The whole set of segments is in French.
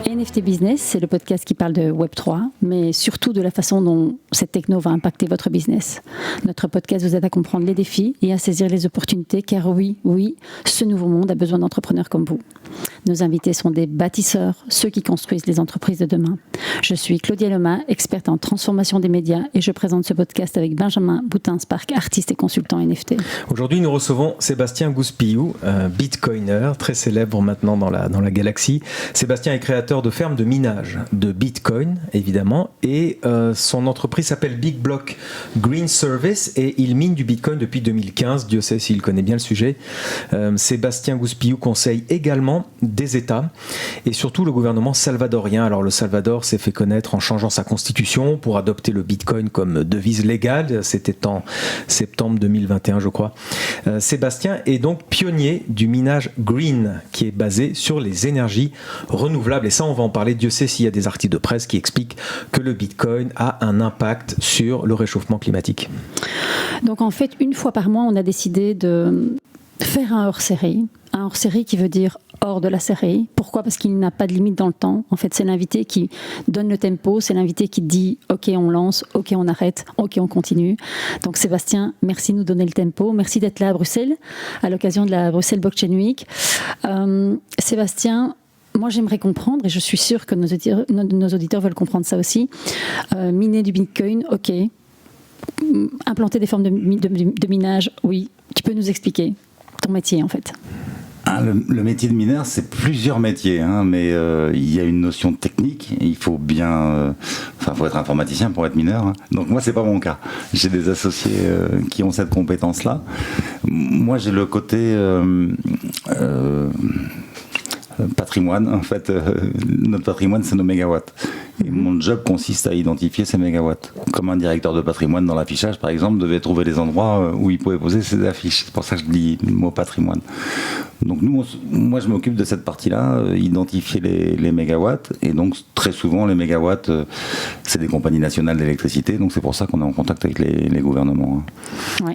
NFT Business, c'est le podcast qui parle de Web3, mais surtout de la façon dont cette techno va impacter votre business. Notre podcast vous aide à comprendre les défis et à saisir les opportunités, car oui, ce nouveau monde a besoin d'entrepreneurs comme vous. Nos invités sont des bâtisseurs, ceux qui construisent les entreprises de demain. Je suis Claudia Lema, experte en transformation des médias, et je présente ce podcast avec Benjamin Boutin-Spark, artiste et consultant NFT. Aujourd'hui, nous recevons Sébastien Gouspillou, un bitcoiner très célèbre maintenant dans la galaxie. Sébastien est créateur de fermes de minage de bitcoin, évidemment, et son entreprise s'appelle Big Block Green Service et il mine du bitcoin depuis 2015. Dieu sait s'il connaît bien le sujet. Sébastien Gouspillou conseille également des États et surtout le gouvernement salvadorien. Alors le Salvador s'est fait connaître en changeant sa constitution pour adopter le bitcoin comme devise légale. C'était en septembre 2021, je crois. Sébastien est donc pionnier du minage green qui est basé sur les énergies renouvelables. Et ça, on va en parler. Dieu sait s'il y a des articles de presse qui expliquent que le bitcoin a un impact sur le réchauffement climatique. Donc en fait, une fois par mois, on a décidé de faire un hors-série. Un hors-série qui veut dire hors de la série. Pourquoi ? Parce qu'il n'a pas de limite dans le temps. En fait, c'est l'invité qui donne le tempo, c'est l'invité qui dit « Ok, on lance, ok, on arrête, ok, on continue ». Donc Sébastien, merci de nous donner le tempo. Merci d'être là à Bruxelles, à l'occasion de la Bruxelles Blockchain Week. Sébastien, moi j'aimerais comprendre, et je suis sûre que nos auditeurs veulent comprendre ça aussi, miner du Bitcoin, ok. Implanter des formes de minage, oui. Tu peux nous expliquer ton métier en fait ? Le métier de mineur, c'est plusieurs métiers, mais il y a une notion technique. Il faut bien, faut être informaticien pour être mineur. Donc moi, c'est pas mon cas. J'ai des associés qui ont cette compétence-là. Moi, j'ai le côté patrimoine. En fait, notre patrimoine, c'est nos mégawatts. Et mon job consiste à identifier ces mégawatts. Comme un directeur de patrimoine dans l'affichage, par exemple, devait trouver les endroits où il pouvait poser ses affiches. C'est pour ça que je dis le mot patrimoine. Donc moi, je m'occupe de cette partie-là, identifier les mégawatts. Et donc, très souvent, les mégawatts, c'est des compagnies nationales d'électricité. Donc, c'est pour ça qu'on est en contact avec les gouvernements.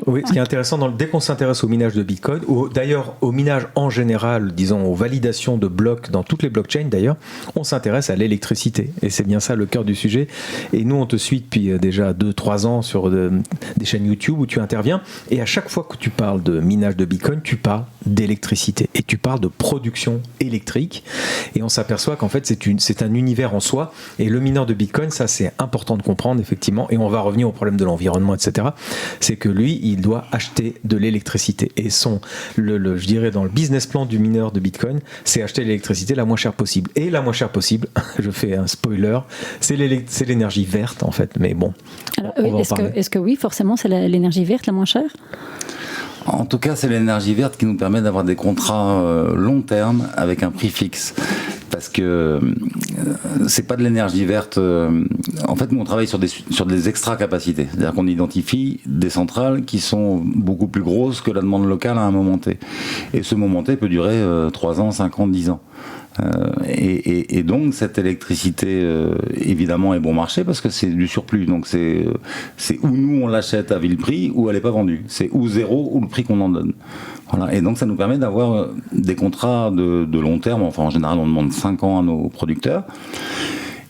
Oui, ce qui est intéressant, dès qu'on s'intéresse au minage de Bitcoin, ou d'ailleurs au minage en général, disons aux validations de blocs dans toutes les blockchains d'ailleurs, on s'intéresse à l'électricité. Et c'est bien ça le cœur du sujet. Et nous, on te suit depuis déjà 2-3 ans sur des chaînes YouTube où tu interviens. Et à chaque fois que tu parles de minage de Bitcoin, tu parles d'électricité. Et tu parles de production électrique. Et on s'aperçoit qu'en fait, c'est un univers en soi. Et le mineur de Bitcoin, ça, c'est important de comprendre, effectivement. Et on va revenir au problème de l'environnement, etc. C'est que lui, il doit acheter de l'électricité. Et je dirais, dans le business plan du mineur de Bitcoin, c'est acheter l'électricité la moins chère possible. Et la moins chère possible, je fais un spoiler, c'est l'énergie verte, en fait. Mais bon, alors, est-ce que oui, forcément, c'est l'énergie verte la moins chère ? En tout cas, c'est l'énergie verte qui nous permet d'avoir des contrats long terme avec un prix fixe. Parce que c'est pas de l'énergie verte. En fait, nous on travaille sur des extra capacités, c'est-à-dire qu'on identifie des centrales qui sont beaucoup plus grosses que la demande locale à un moment T. Et ce moment T peut durer 3 ans, 5 ans, 10 ans. Et donc cette électricité évidemment est bon marché parce que c'est du surplus, donc c'est où nous on l'achète à vil prix ou elle n'est pas vendue, c'est ou zéro ou le prix qu'on en donne. Voilà. Et donc ça nous permet d'avoir des contrats de long terme. Enfin en général on demande 5 ans à nos producteurs.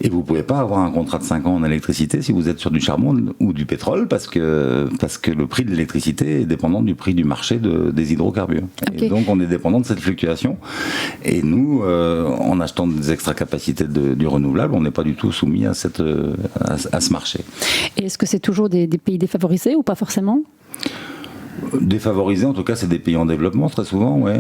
Et vous ne pouvez pas avoir un contrat de 5 ans en électricité si vous êtes sur du charbon ou du pétrole parce que le prix de l'électricité est dépendant du prix du marché des hydrocarbures. Okay. Et donc on est dépendant de cette fluctuation. Et nous, en achetant des extra capacités du renouvelable, on n'est pas du tout soumis à ce marché. Et est-ce que c'est toujours des pays défavorisés ou pas forcément ? Défavorisés, en tout cas, c'est des pays en développement très souvent. Ouais.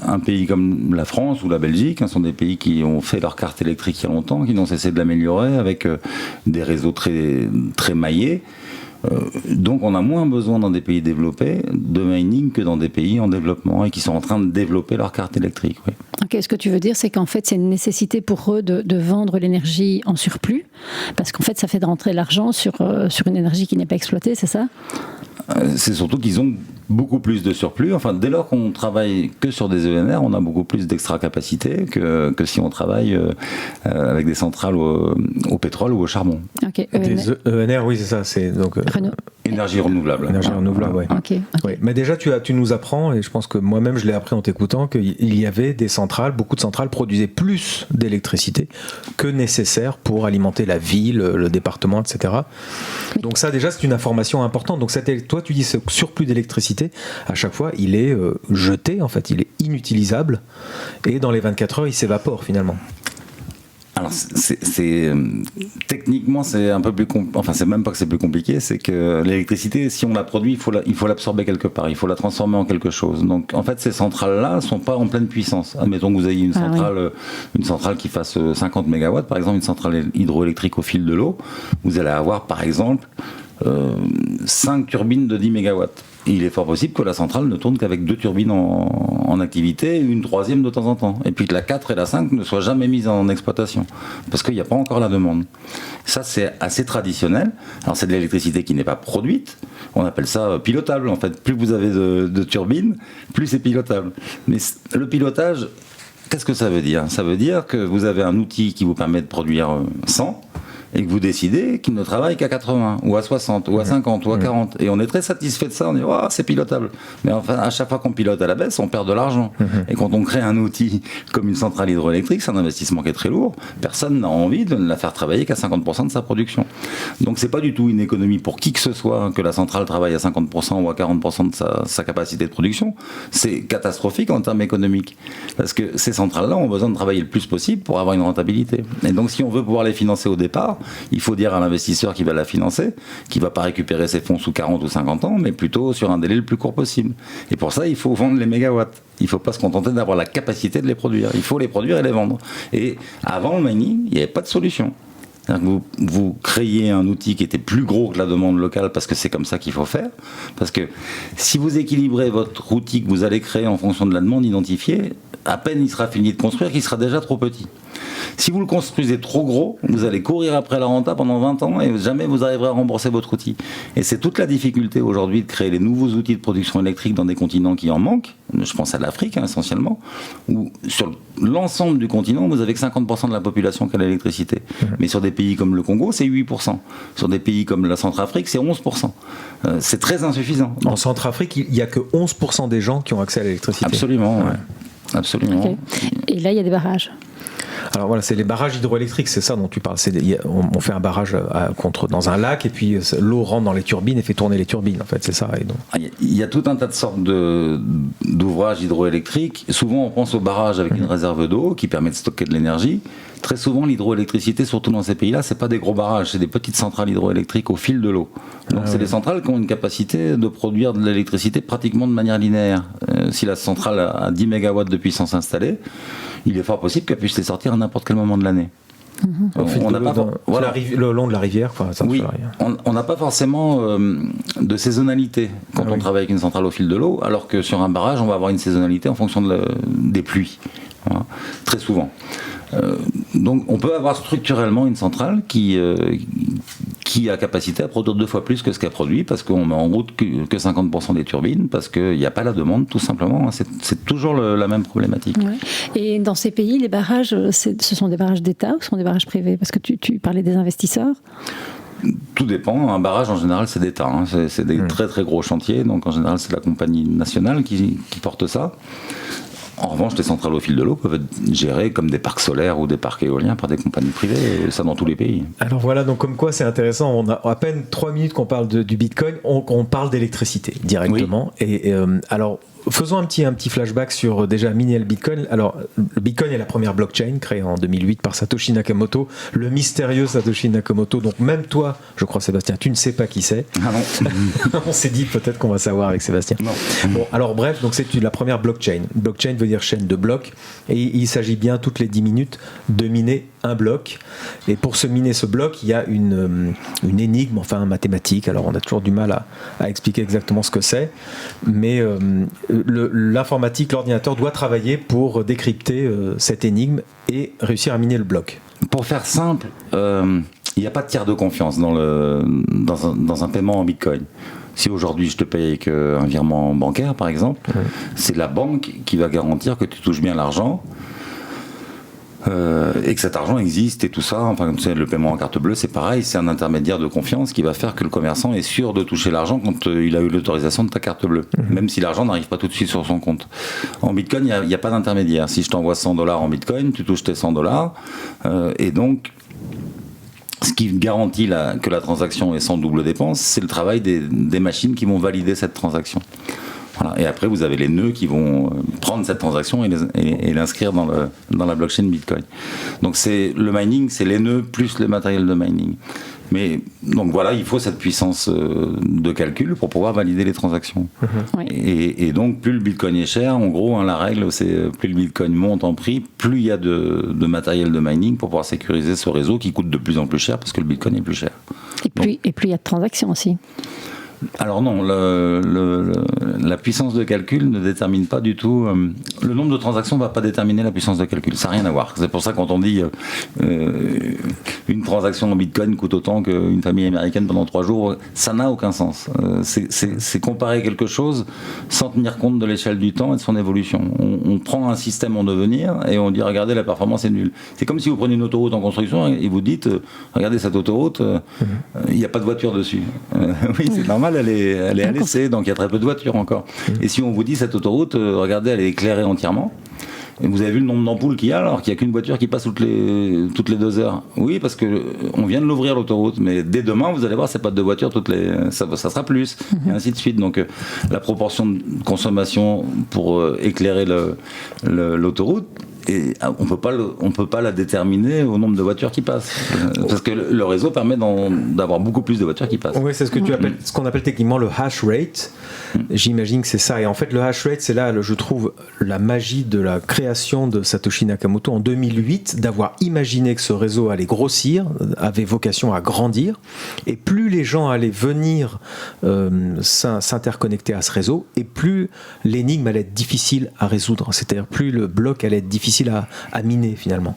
Un pays comme la France ou la Belgique sont des pays qui ont fait leur carte électrique il y a longtemps, qui n'ont cessé de l'améliorer avec des réseaux très, très maillés. Donc on a moins besoin dans des pays développés de mining que dans des pays en développement et qui sont en train de développer leur carte électrique. Oui. Okay, ce que tu veux dire, c'est qu'en fait c'est une nécessité pour eux de vendre l'énergie en surplus parce qu'en fait ça fait de rentrer l'argent sur une énergie qui n'est pas exploitée, c'est ça ? C'est surtout qu'ils ont beaucoup plus de surplus. Enfin, dès lors qu'on travaille que sur des ENR, on a beaucoup plus d'extra capacité que si on travaille avec des centrales au pétrole ou au charbon. Okay, des ENR, oui, c'est ça. C'est donc Énergie renouvelable. Énergie renouvelable, oui. Ok. Ouais. Mais déjà, tu nous apprends, et je pense que moi-même je l'ai appris en t'écoutant, qu'il y avait des centrales, beaucoup de centrales produisaient plus d'électricité que nécessaire pour alimenter la ville, le département, etc. Donc ça, déjà, c'est une information importante. Donc toi, tu dis ce surplus d'électricité, à chaque fois, il est jeté, en fait, il est inutilisable, et dans les 24 heures, il s'évapore finalement. Alors, techniquement, c'est un peu plus enfin, c'est même pas que c'est plus compliqué, c'est que l'électricité, si on la produit, il faut l'absorber quelque part, il faut la transformer en quelque chose. Donc, en fait, ces centrales-là sont pas en pleine puissance. Admettons que vous ayez une centrale qui fasse 50 MW, par exemple, une centrale hydroélectrique au fil de l'eau, vous allez avoir, par exemple, 5 turbines de 10 MW. Et il est fort possible que la centrale ne tourne qu'avec 2 turbines en activité, une troisième de temps en temps. Et puis que la 4 et la 5 ne soient jamais mises en exploitation. Parce qu'il n'y a pas encore la demande. Ça, c'est assez traditionnel. Alors, c'est de l'électricité qui n'est pas produite. On appelle ça pilotable, en fait. Plus vous avez de turbines, plus c'est pilotable. Mais le pilotage, qu'est-ce que ça veut dire ? Ça veut dire que vous avez un outil qui vous permet de produire 100, et que vous décidez qu'il ne travaille qu'à 80, ou à 60, ou à 50, ou à 40. Et on est très satisfait de ça, on dit oh, c'est pilotable. Mais enfin, à chaque fois qu'on pilote à la baisse, on perd de l'argent. Et quand on crée un outil comme une centrale hydroélectrique, c'est un investissement qui est très lourd. Personne n'a envie de ne la faire travailler qu'à 50% de sa production. Donc c'est pas du tout une économie pour qui que ce soit que la centrale travaille à 50% ou à 40% de sa capacité de production. C'est catastrophique en termes économiques. Parce que ces centrales-là ont besoin de travailler le plus possible pour avoir une rentabilité. Et donc si on veut pouvoir les financer au départ, il faut dire à l'investisseur qui va la financer, qu'il ne va pas récupérer ses fonds sous 40 ou 50 ans, mais plutôt sur un délai le plus court possible. Et pour ça, il faut vendre les mégawatts. Il ne faut pas se contenter d'avoir la capacité de les produire. Il faut les produire et les vendre. Et avant le mining, il n'y avait pas de solution. Vous créiez un outil qui était plus gros que la demande locale parce que c'est comme ça qu'il faut faire. Parce que si vous équilibrez votre outil que vous allez créer en fonction de la demande identifiée, à peine il sera fini de construire qu'il sera déjà trop petit. Si vous le construisez trop gros, vous allez courir après la renta pendant 20 ans et jamais vous arriverez à rembourser votre outil. Et c'est toute la difficulté aujourd'hui de créer les nouveaux outils de production électrique dans des continents qui en manquent. Je pense à l'Afrique essentiellement, où sur l'ensemble du continent, vous avez que 50% de la population qui a l'électricité. Mais sur des pays comme le Congo, c'est 8%. Sur des pays comme la Centrafrique, c'est 11%. C'est très insuffisant. En Centrafrique, il n'y a que 11% des gens qui ont accès à l'électricité. Absolument, ouais. Absolument. Okay. Et là, il y a des barrages. Alors voilà, c'est les barrages hydroélectriques, c'est ça dont tu parles. On fait un barrage dans un lac et puis l'eau rentre dans les turbines et fait tourner les turbines, en fait, c'est ça. Et donc... Il y a tout un tas de sortes d'ouvrages hydroélectriques. Souvent, on pense au barrage avec une réserve d'eau qui permet de stocker de l'énergie. Très souvent, l'hydroélectricité, surtout dans ces pays-là, c'est pas des gros barrages, c'est des petites centrales hydroélectriques au fil de l'eau. Donc c'est des centrales qui ont une capacité de produire de l'électricité pratiquement de manière linéaire. Si la centrale a 10 MW de puissance installée, il est fort possible qu'elle puisse les sortir à n'importe quel moment de l'année. On n'a pas le long de la rivière, quoi. Ça oui, on n'a pas forcément de saisonnalité quand on travaille avec une centrale au fil de l'eau, alors que sur un barrage, on va avoir une saisonnalité en fonction des pluies, voilà, très souvent. Donc on peut avoir structurellement une centrale qui a capacité à produire 2 fois plus que ce qu'elle produit parce qu'on met en route que 50% des turbines parce qu'il n'y a pas la demande tout simplement. C'est toujours la même problématique. Ouais. Et dans ces pays, les barrages, ce sont des barrages d'État ou ce sont des barrages privés? Parce que tu parlais des investisseurs. Tout dépend. Un barrage, en général, c'est d'État. Hein. C'est des très très gros chantiers. Donc en général, c'est la compagnie nationale qui porte ça. En revanche, les centrales au fil de l'eau peuvent être gérées comme des parcs solaires ou des parcs éoliens par des compagnies privées, et ça dans tous les pays. Alors voilà, donc comme quoi c'est intéressant, on a à peine 3 minutes qu'on parle du Bitcoin, on parle d'électricité directement. Oui. Et alors, faisons un petit flashback sur déjà miner le Bitcoin. Alors, le Bitcoin est la première blockchain créée en 2008 par Satoshi Nakamoto, le mystérieux Satoshi Nakamoto. Donc même toi, je crois Sébastien, tu ne sais pas qui c'est. Ah non. On s'est dit peut-être qu'on va savoir avec Sébastien. Non. Bon, alors bref, donc c'est la première blockchain. Blockchain veut dire chaîne de blocs et il s'agit bien toutes les 10 minutes de miner un bloc. Et pour se miner ce bloc, il y a une énigme, enfin mathématique. Alors on a toujours du mal à expliquer exactement ce que c'est, mais l'informatique, l'ordinateur doit travailler pour décrypter cette énigme et réussir à miner le bloc. Pour faire simple, il n'y a pas de tiers de confiance dans un paiement en Bitcoin. Si aujourd'hui je te paye avec un virement bancaire par exemple, c'est la banque qui va garantir que tu touches bien l'argent. et que cet argent existe et tout ça. Enfin, le paiement en carte bleue, c'est pareil, c'est un intermédiaire de confiance qui va faire que le commerçant est sûr de toucher l'argent quand il a eu l'autorisation de ta carte bleue, même si l'argent n'arrive pas tout de suite sur son compte. En Bitcoin, il n'y a pas d'intermédiaire. Si je t'envoie $100 en Bitcoin, tu touches tes $100, et donc ce qui garantit que la transaction est sans double dépense, c'est le travail des machines qui vont valider cette transaction. Voilà. Et après, vous avez les nœuds qui vont prendre cette transaction et l'inscrire dans la blockchain Bitcoin. Donc le mining, c'est les nœuds plus le matériel de mining. Mais donc voilà, il faut cette puissance de calcul pour pouvoir valider les transactions. Oui. Et donc, plus le Bitcoin est cher, en gros, la règle, c'est plus le Bitcoin monte en prix, plus il y a de matériel de mining pour pouvoir sécuriser ce réseau qui coûte de plus en plus cher parce que le Bitcoin est plus cher. Et plus il y a de transactions aussi. Alors non, la puissance de calcul ne détermine pas du tout... le nombre de transactions ne va pas déterminer la puissance de calcul. Ça n'a rien à voir. C'est pour ça quand on dit une transaction en Bitcoin coûte autant qu'une famille américaine pendant 3 jours, ça n'a aucun sens. C'est comparer quelque chose sans tenir compte de l'échelle du temps et de son évolution. On prend un système en devenir et on dit regardez, la performance est nulle. C'est comme si vous prenez une autoroute en construction et vous dites regardez cette autoroute, il n'y a pas de voiture dessus. Oui, c'est normal. Elle est à l'essai, donc il y a très peu de voitures encore. Et si on vous dit cette autoroute, regardez, elle est éclairée entièrement. Et vous avez vu le nombre d'ampoules qu'il y a alors qu'il n'y a qu'une voiture qui passe toutes les 2 heures. Oui, parce que on vient de l'ouvrir l'autoroute, mais dès demain vous allez voir, c'est pas 2 voitures ça sera plus, et ainsi de suite. Donc la proportion de consommation pour éclairer l'autoroute. Et on peut pas la déterminer au nombre de voitures qui passent, parce que le réseau permet d'avoir beaucoup plus de voitures qui passent. Oui, c'est ce qu'on appelle techniquement le hash rate. J'imagine que c'est ça. Et en fait, le hash rate, c'est là, je trouve, la magie de la création de Satoshi Nakamoto en 2008, d'avoir imaginé que ce réseau allait grossir, avait vocation à grandir, et plus les gens allaient venir s'interconnecter à ce réseau, et plus l'énigme allait être difficile à résoudre. C'est-à-dire plus le bloc allait être difficile à miner finalement.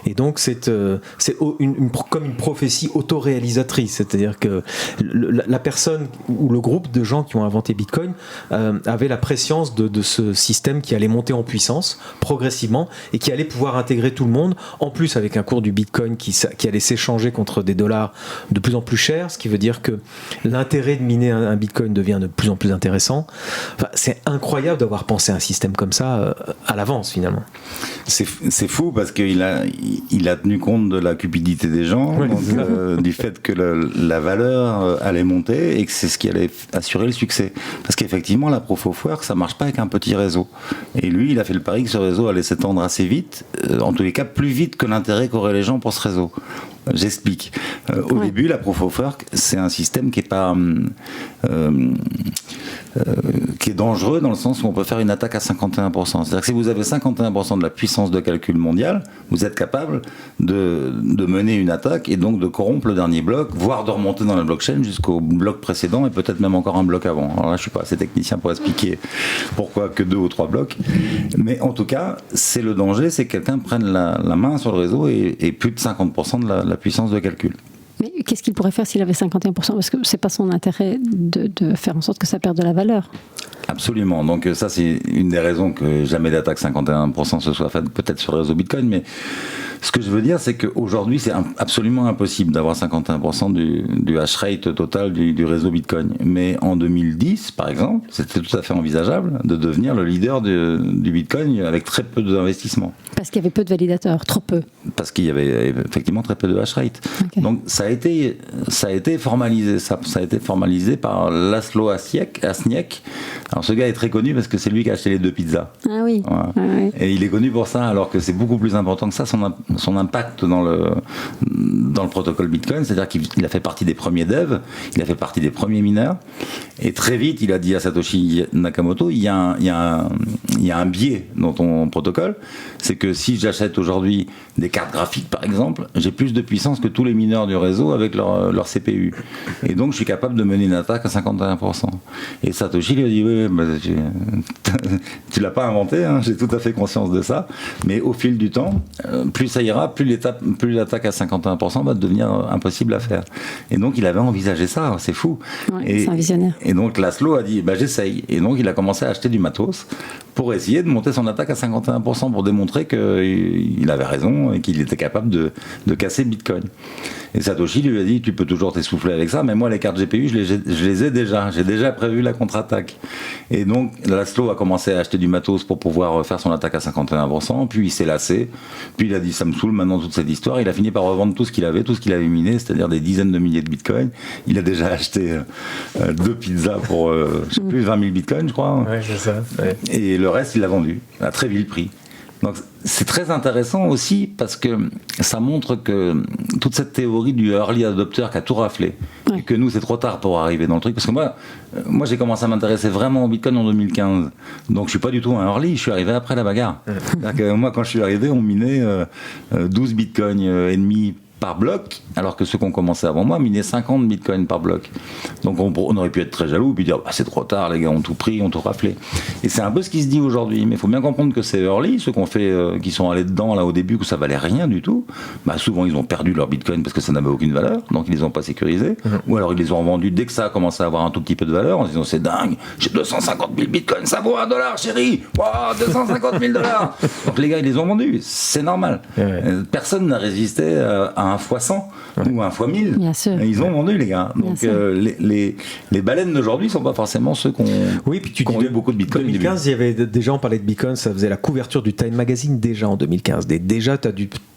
Et donc c'est comme une prophétie autoréalisatrice, c'est-à-dire que la personne ou le groupe de gens qui ont inventé Bitcoin avait la prescience de ce système qui allait monter en puissance progressivement et qui allait pouvoir intégrer tout le monde, en plus avec un cours du Bitcoin qui allait s'échanger contre des dollars de plus en plus chers, ce qui veut dire que l'intérêt de miner un Bitcoin devient de plus en plus intéressant. Enfin, c'est incroyable d'avoir pensé un système comme ça à l'avance finalement. C'est fou parce qu'il a tenu compte de la cupidité des gens, oui, donc, du fait que la valeur allait monter et que c'est ce qui allait assurer le succès. Parce qu'effectivement, la Proof of Work, ça marche pas avec un petit réseau. Et lui, il a fait le pari que ce réseau allait s'étendre assez vite, en tous les cas plus vite que l'intérêt qu'auraient les gens pour ce réseau. J'explique. Au début, la Proof of Work, c'est un système qui est pas qui est dangereux dans le sens où on peut faire une attaque à 51%. C'est-à-dire que si vous avez 51% de la puissance de calcul mondiale, vous êtes capable de mener une attaque et donc de corrompre le dernier bloc, voire de remonter dans la blockchain jusqu'au bloc précédent et peut-être même encore un bloc avant. Alors là, je suis pas assez technicien pour expliquer pourquoi que 2 ou 3 blocs. Mais en tout cas, c'est le danger, c'est que quelqu'un prenne la main sur le réseau et plus de 50% de la puissance de calcul. Mais qu'est-ce qu'il pourrait faire s'il avait 51%? Parce que c'est pas son intérêt de faire en sorte que ça perde de la valeur. Absolument. Donc ça, c'est une des raisons que jamais d'attaque 51% se soit faite peut-être sur le réseau Bitcoin. Mais ce que je veux dire, c'est qu'aujourd'hui, c'est absolument impossible d'avoir 51% du hash rate total du réseau Bitcoin. Mais en 2010, par exemple, c'était tout à fait envisageable de devenir le leader du Bitcoin avec très peu d'investissement. Parce qu'il y avait peu de validateurs, trop peu. Parce qu'il y avait effectivement très peu de hash rate. Okay. Donc ça a été formalisé. Ça a été formalisé par Laszlo Hasniek. Alors ce gars est très connu parce que c'est lui qui a acheté les 2 pizzas. Ah oui. Voilà. Ah oui. Et il est connu pour ça, alors que c'est beaucoup plus important que ça, son impact dans le protocole Bitcoin. C'est-à-dire qu'il a fait partie des premiers devs, il a fait partie des premiers mineurs. Et très vite, il a dit à Satoshi Nakamoto, il y a un biais dans ton protocole. C'est que si j'achète aujourd'hui des cartes graphiques, par exemple, j'ai plus de puissance que tous les mineurs du réseau avec leur CPU. Et donc, je suis capable de mener une attaque à 51%. Et Satoshi lui a dit, oui, bah, tu l'as pas inventé, hein, j'ai tout à fait conscience de ça. Mais au fil du temps, plus ça ira, plus l'attaque à 51% va devenir impossible à faire. Et donc, il avait envisagé ça, c'est fou. Ouais, c'est un visionnaire. Et donc Laszlo a dit, j'essaye. Et donc il a commencé à acheter du matos pour essayer de monter son attaque à 51% pour démontrer qu'il avait raison et qu'il était capable de casser Bitcoin. Et Satoshi lui a dit, tu peux toujours t'essouffler avec ça, mais moi les cartes GPU, je les ai déjà. J'ai déjà prévu la contre-attaque. Et donc Laszlo a commencé à acheter du matos pour pouvoir faire son attaque à 51%, puis il s'est lassé, puis il a dit, ça me saoule maintenant toute cette histoire. Il a fini par revendre tout ce qu'il avait miné, c'est-à-dire des dizaines de milliers de bitcoins. Il a déjà acheté 2 pizzas pour, je sais plus, 20 000 bitcoins, je crois. Ouais, c'est ça. Ouais. Et le reste, il l'a vendu à très vil prix. Donc c'est très intéressant aussi parce que ça montre que toute cette théorie du early adopter qui a tout raflé, et que nous c'est trop tard pour arriver dans le truc, parce que moi j'ai commencé à m'intéresser vraiment au Bitcoin en 2015, donc je suis pas du tout un early, je suis arrivé après la bagarre. C'est-à-dire que moi quand je suis arrivé on minait 12 bitcoins et demi par bloc, alors que ceux qui ont commencé avant moi minaient 50 bitcoins par bloc. Donc on aurait pu être très jaloux et puis dire c'est trop tard, les gars ont tout pris, ont tout raflé. Et c'est un peu ce qui se dit aujourd'hui, mais il faut bien comprendre que c'est early, ceux qui sont allés dedans là au début, que ça valait rien du tout, souvent ils ont perdu leur bitcoin parce que ça n'avait aucune valeur, donc ils les ont pas sécurisés, ou alors ils les ont vendus dès que ça a commencé à avoir un tout petit peu de valeur, en se disant c'est dingue, j'ai 250 000 bitcoins, ça vaut $1 chérie, wow, 250 000 $. Donc les gars ils les ont vendus, c'est normal. Personne n'a résisté à un x100 ou un x1000. Bien sûr. Ils ont vendu les gars. Donc les baleines d'aujourd'hui ne sont pas forcément ceux qui ont eu beaucoup de bitcoin. En 2015, il y avait déjà, on parlait de bitcoin, ça faisait la couverture du Time Magazine déjà en 2015. Déjà,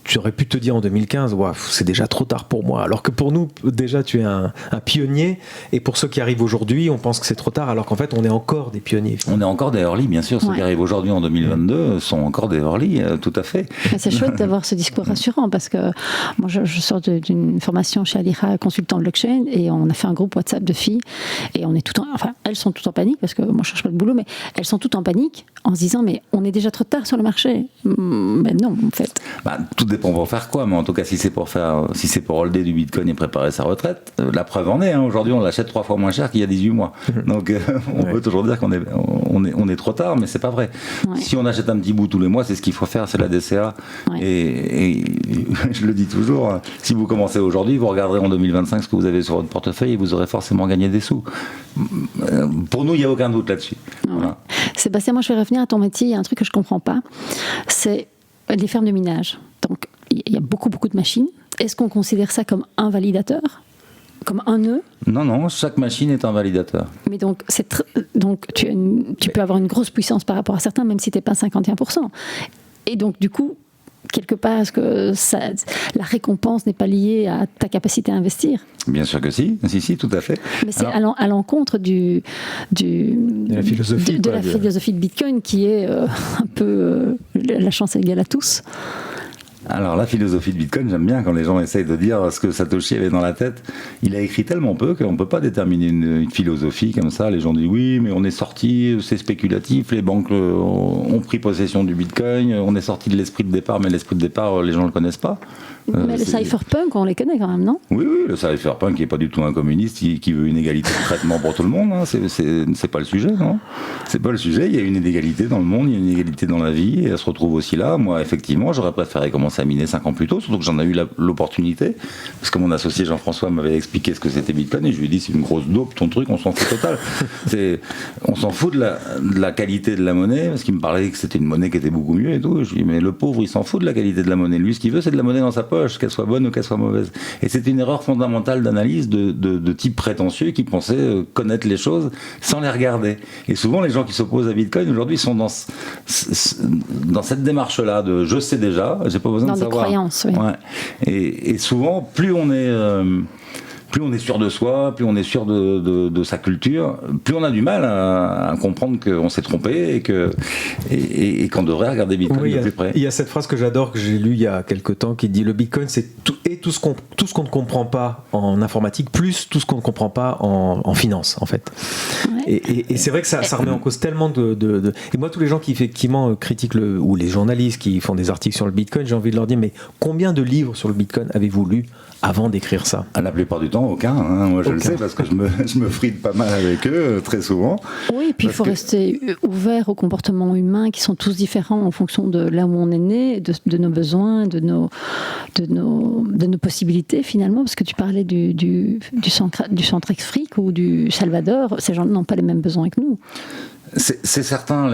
tu aurais pu te dire en 2015, c'est déjà trop tard pour moi. Alors que pour nous, déjà, tu es un pionnier. Et pour ceux qui arrivent aujourd'hui, on pense que c'est trop tard, alors qu'en fait, on est encore des pionniers. On est encore des early, bien sûr. Ceux qui arrivent aujourd'hui en 2022 sont encore des early, tout à fait. C'est chouette d'avoir ce discours rassurant parce que moi, je sors d'une formation chez Alira, consultant de blockchain, et on a fait un groupe WhatsApp de filles. Et on est elles sont toutes en panique parce que moi, je cherche pas de boulot, mais elles sont toutes en panique en se disant, mais on est déjà trop tard sur le marché. Ben non, en fait. Tout dépend pour faire quoi, mais en tout cas si c'est pour holder du bitcoin et préparer sa retraite, la preuve en est, aujourd'hui on l'achète 3 fois moins cher qu'il y a 18 mois. Donc on peut toujours dire qu'on est trop tard, mais c'est pas vrai. Si on achète un petit bout tous les mois, c'est ce qu'il faut faire, c'est la DCA. Et je le dis toujours, si vous commencez aujourd'hui, vous regarderez en 2025 ce que vous avez sur votre portefeuille et vous aurez forcément gagné des sous. Pour nous, il n'y a aucun doute là-dessus. Voilà. Sébastien, moi je vais revenir à ton métier, il y a un truc que je comprends pas, c'est les fermes de minage. Donc il y a beaucoup de machines. Est-ce qu'on considère ça comme un validateur ? Comme un nœud ? Non, chaque machine est un validateur. Mais donc tu peux avoir une grosse puissance par rapport à certains, même si tu n'es pas 51%. Et donc du coup, quelque part, est-ce que la récompense n'est pas liée à ta capacité à investir ? Bien sûr que si, tout à fait. Mais c'est à l'encontre de la philosophie de Bitcoin qui est un peu la chance égale à tous. Alors la philosophie de Bitcoin, j'aime bien quand les gens essayent de dire ce que Satoshi avait dans la tête. Il a écrit tellement peu qu'on ne peut pas déterminer une philosophie comme ça. Les gens disent oui, mais on est sorti, c'est spéculatif, les banques ont pris possession du Bitcoin, on est sorti de l'esprit de départ, mais l'esprit de départ, les gens ne le connaissent pas. Mais le cypherpunk, on les connaît quand même, non ? Oui, le cypherpunk n'est pas du tout un communiste qui veut une égalité de traitement pour tout le monde. Hein. C'est pas le sujet, non ? C'est pas le sujet. Il y a une inégalité dans le monde, il y a une inégalité dans la vie, et elle se retrouve aussi là. Moi, effectivement, j'aurais préféré commencer à miner 5 ans plus tôt, surtout que j'en ai eu l'opportunité, parce que mon associé Jean-François m'avait expliqué ce que c'était Bitcoin, et je lui ai dit c'est une grosse dope ton truc, on s'en fout total. On s'en fout de la qualité de la monnaie, parce qu'il me parlait que c'était une monnaie qui était beaucoup mieux et tout. Je lui ai dit mais le pauvre, il s'en fout de la qualité de la monnaie. Lui, ce qu'il veut, c'est de la monnaie dans sa poche, qu'elle soit bonne ou qu'elle soit mauvaise. Et c'était une erreur fondamentale d'analyse de type prétentieux qui pensait connaître les choses sans les regarder. Et souvent, les gens qui s'opposent à Bitcoin aujourd'hui sont dans cette démarche-là de je sais déjà, j'ai pas besoin de savoir. Dans des croyances, oui. Ouais. Et souvent, plus on est sûr de soi, plus on est sûr de sa culture, plus on a du mal à comprendre qu'on s'est trompé et qu'on devrait regarder Bitcoin de plus près. Il y a cette phrase que j'adore, que j'ai lue il y a quelques temps, qui dit le Bitcoin, c'est tout ce qu'on ne comprend pas en informatique, plus tout ce qu'on ne comprend pas en finance, en fait. Ouais. Et c'est vrai que ça remet en cause tellement de... Et moi, tous les gens qui effectivement critiquent ou les journalistes qui font des articles sur le Bitcoin, j'ai envie de leur dire, mais combien de livres sur le Bitcoin avez-vous lu avant d'écrire ça ? La plupart du temps, Non, aucun. Moi, je le sais parce que je me frite pas mal avec eux, très souvent. Oui, et puis il faut rester ouvert aux comportements humains qui sont tous différents en fonction de là où on est né, de nos besoins, de nos possibilités finalement, parce que tu parlais du Centrafrique ou du Salvador, ces gens n'ont pas les mêmes besoins que nous. C'est certain.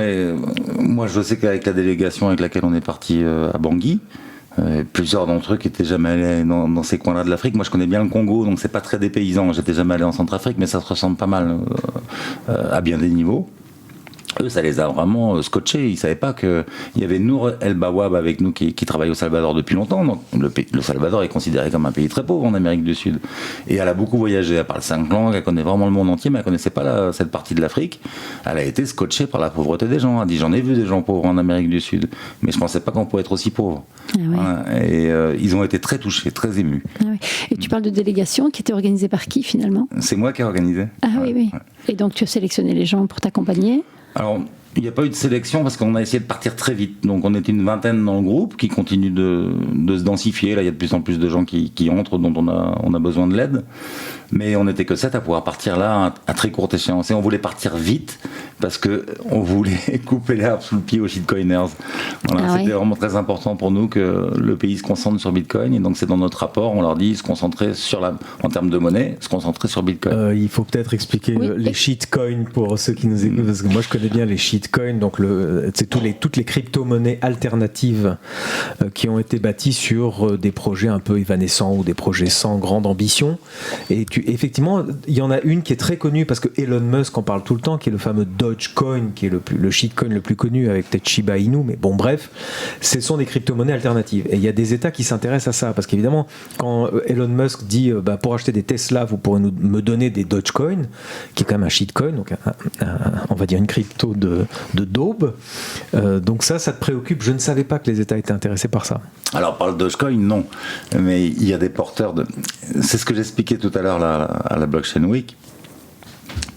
Moi, je sais qu'avec la délégation avec laquelle on est parti à Bangui, plusieurs d'entre eux qui étaient jamais allés dans ces coins-là de l'Afrique. Moi, je connais bien le Congo, donc c'est pas très dépaysant. J'étais jamais allé en Centrafrique, mais ça se ressemble pas mal à bien des niveaux. Eux, ça les a vraiment scotchés. Ils savaient pas qu'il y avait Nour El Bawab avec nous qui travaille au Salvador depuis longtemps. Donc, le Salvador est considéré comme un pays très pauvre en Amérique du Sud. Et elle a beaucoup voyagé. Elle parle 5 langues, elle connaît vraiment le monde entier, mais elle connaissait pas cette partie de l'Afrique. Elle a été scotchée par la pauvreté des gens. Elle dit, j'en ai vu des gens pauvres en Amérique du Sud, mais je pensais pas qu'on pouvait être aussi pauvre. Ah oui. Voilà. Et ils ont été très touchés, très émus. Ah oui. Et tu parles de délégation qui était organisée par qui finalement ? C'est moi qui ai organisé. Ah oui, oui. Et donc tu as sélectionné les gens pour t'accompagner ? Alors, il n'y a pas eu de sélection parce qu'on a essayé de partir très vite. Donc, on était une vingtaine dans le groupe qui continue de se densifier. Là, il y a de plus en plus de gens qui entrent, dont on a besoin de l'aide. Mais on n'était que 7 à pouvoir partir là à très courte échéance. Et on voulait partir vite parce qu'on voulait couper l'herbe sous le pied aux shitcoiners. Voilà, c'était vraiment très important pour nous que le pays se concentre sur Bitcoin. Et donc, c'est dans notre rapport, on leur dit se concentrer en termes de monnaie, se concentrer sur Bitcoin. Il faut peut-être expliquer les shitcoins pour ceux qui nous écoutent, parce que moi je connais bien les shitcoins, donc c'est toutes les crypto-monnaies alternatives qui ont été bâties sur des projets un peu évanescents ou des projets sans grande ambition. Et effectivement, il y en a une qui est très connue parce que Elon Musk en parle tout le temps, qui est le fameux Dogecoin, qui est le shitcoin le plus connu avec peut-être Shiba Inu, mais bon bref, ce sont des crypto-monnaies alternatives. Et il y a des États qui s'intéressent à ça, parce qu'évidemment, quand Elon Musk dit pour acheter des Tesla, vous pourrez me donner des Dogecoin, qui est quand même un shitcoin, donc on va dire une crypto de daube. Donc ça te préoccupe. Je ne savais pas que les États étaient intéressés par ça. Alors par le Dogecoin, non. Mais il y a des porteurs de... C'est ce que j'expliquais tout à l'heure à la Blockchain Week.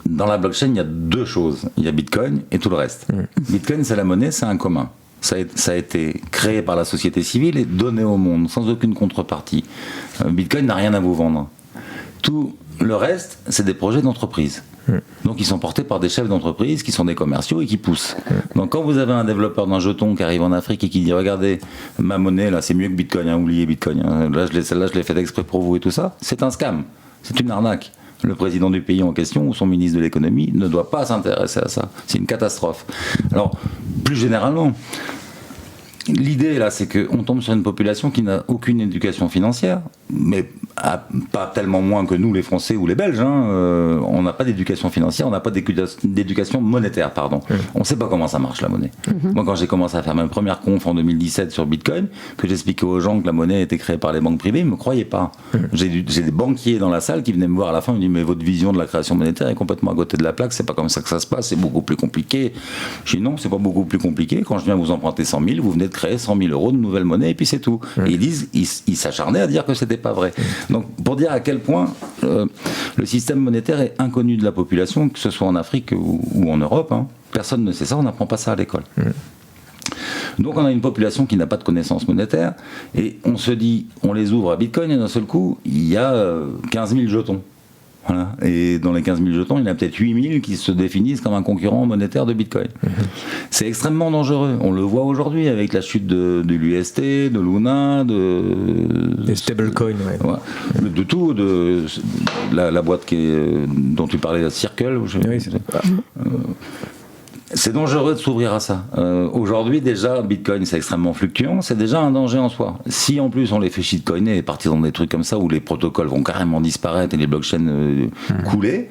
Dans la blockchain, il y a 2 choses. Il y a Bitcoin et tout le reste. Bitcoin, c'est la monnaie, c'est un commun. Ça a été créé par la société civile et donné au monde, sans aucune contrepartie. Bitcoin n'a rien à vous vendre. Tout le reste, c'est des projets d'entreprise. Donc ils sont portés par des chefs d'entreprise qui sont des commerciaux et qui poussent. Donc quand vous avez un développeur d'un jeton qui arrive en Afrique et qui dit regardez ma monnaie là c'est mieux que Bitcoin, oubliez Bitcoin, celle-là je l'ai fait exprès pour vous et tout ça, c'est un scam, c'est une arnaque. Le président du pays en question ou son ministre de l'économie ne doit pas s'intéresser à ça. C'est une catastrophe. Alors plus généralement, l'idée là, c'est qu'on tombe sur une population qui n'a aucune éducation financière, mais pas tellement moins que nous, les Français ou les Belges. On n'a pas d'éducation financière, on n'a pas d'éducation monétaire, pardon. On ne sait pas comment ça marche la monnaie. Moi, quand j'ai commencé à faire ma première conf en 2017 sur Bitcoin, que j'expliquais aux gens que la monnaie était créée par les banques privées, ils ne me croyaient pas. J'ai des banquiers dans la salle qui venaient me voir à la fin, ils me disaient mais votre vision de la création monétaire est complètement à côté de la plaque, c'est pas comme ça que ça se passe, c'est beaucoup plus compliqué. Je dis non, c'est pas beaucoup plus compliqué. Quand je viens vous emprunter 100 000, vous venez de créer 100 000 euros de nouvelle monnaie et puis c'est tout. Et ils s'acharnaient à dire que c'était pas vrai. Donc pour dire à quel point le système monétaire est inconnu de la population, que ce soit en Afrique ou en Europe, personne ne sait ça, on n'apprend pas ça à l'école. Donc on a une population qui n'a pas de connaissances monétaires et on se dit, on les ouvre à Bitcoin et d'un seul coup il y a 15 000 jetons. Voilà. Et dans les 15 000 jetons, il y en a peut-être 8 000 qui se définissent comme un concurrent monétaire de Bitcoin. C'est extrêmement dangereux. On le voit aujourd'hui avec la chute de l'UST, de Luna, des stablecoins, de tout, de la boîte dont tu parlais, la Circle. C'est dangereux de s'ouvrir à ça. Aujourd'hui, déjà, Bitcoin, c'est extrêmement fluctuant. C'est déjà un danger en soi. Si, en plus, on les fait shitcoiner et partir dans des trucs comme ça où les protocoles vont carrément disparaître et les blockchains couler,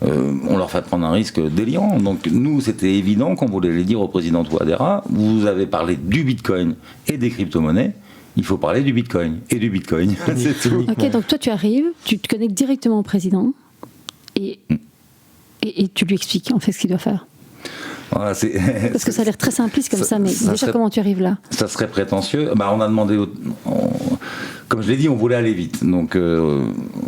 on leur fait prendre un risque délirant. Donc, nous, c'était évident qu'on voulait les dire au président Touadéra, vous avez parlé du Bitcoin et des crypto-monnaies, il faut parler du Bitcoin et du Bitcoin. C'est tout. Ok, donc toi, tu arrives, tu te connectes directement au président et tu lui expliques, en fait, ce qu'il doit faire. Voilà, parce que ça a l'air très simpliste comme ça, mais déjà comment tu arrives là? Ça serait prétentieux. On a demandé comme je l'ai dit, on voulait aller vite. Donc,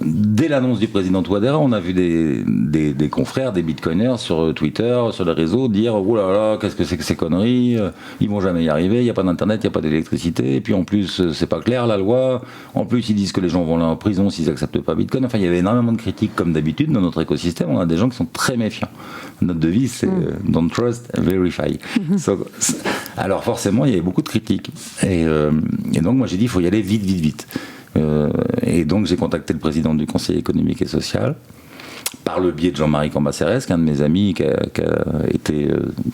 dès l'annonce du président Touadéra, on a vu des confrères, des bitcoiners sur Twitter, sur les réseaux, dire « Oh là là, qu'est-ce que c'est que ces conneries ? Ils vont jamais y arriver, il n'y a pas d'internet, il n'y a pas d'électricité, et puis en plus, c'est pas clair la loi. En plus, ils disent que les gens vont aller en prison s'ils n'acceptent pas Bitcoin. » Enfin, il y avait énormément de critiques, comme d'habitude, dans notre écosystème. On a des gens qui sont très méfiants. Notre devise, c'est « Don't trust, verify ». Alors forcément, il y avait beaucoup de critiques. Et donc, moi, j'ai dit « Il faut y aller vite, vite, vite ». Et donc j'ai contacté le président du Conseil économique et social par le biais de Jean-Marie Cambacérès, qui est un de mes amis qui a été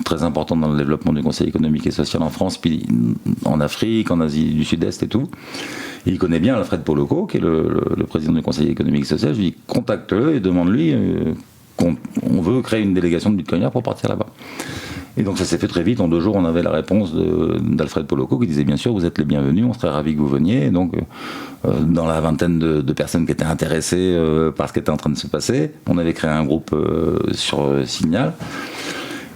très important dans le développement du Conseil économique et social en France, puis en Afrique, en Asie du Sud-Est et tout. Et il connaît bien Alfred Poloco, qui est le président du Conseil économique et social. Je lui dis contacte-le et demande-lui qu'on veut créer une délégation de bitcoiners pour partir là-bas. Et donc ça s'est fait très vite. En 2 jours, on avait la réponse d'Alfred Poloco qui disait bien sûr, vous êtes les bienvenus, on serait ravis que vous veniez. Et donc, dans la vingtaine de personnes qui étaient intéressées par ce qui était en train de se passer, on avait créé un groupe sur Signal.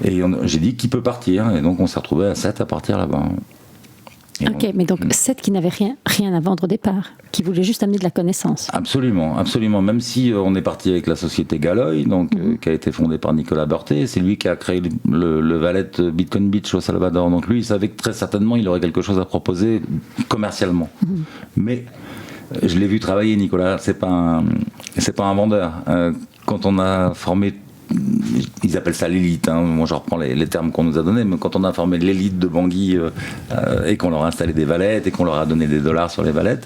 Et j'ai dit qui peut partir. Et donc on s'est retrouvé à 7 à partir là-bas. Ok, mais donc 7 qui n'avaient rien à vendre au départ, qui voulaient juste amener de la connaissance. Absolument, absolument. Même si on est parti avec la société Galoy, donc, qui a été fondée par Nicolas Berthet, c'est lui qui a créé le wallet Bitcoin Beach au Salvador. Donc lui, il savait que très certainement, il aurait quelque chose à proposer commercialement. Mais je l'ai vu travailler, Nicolas. C'est pas un vendeur. Quand on a formé, ils appellent ça l'élite, hein. Moi je reprends les termes qu'on nous a donnés, mais quand on a formé l'élite de Bangui et qu'on leur a installé des wallets et qu'on leur a donné des dollars sur les wallets,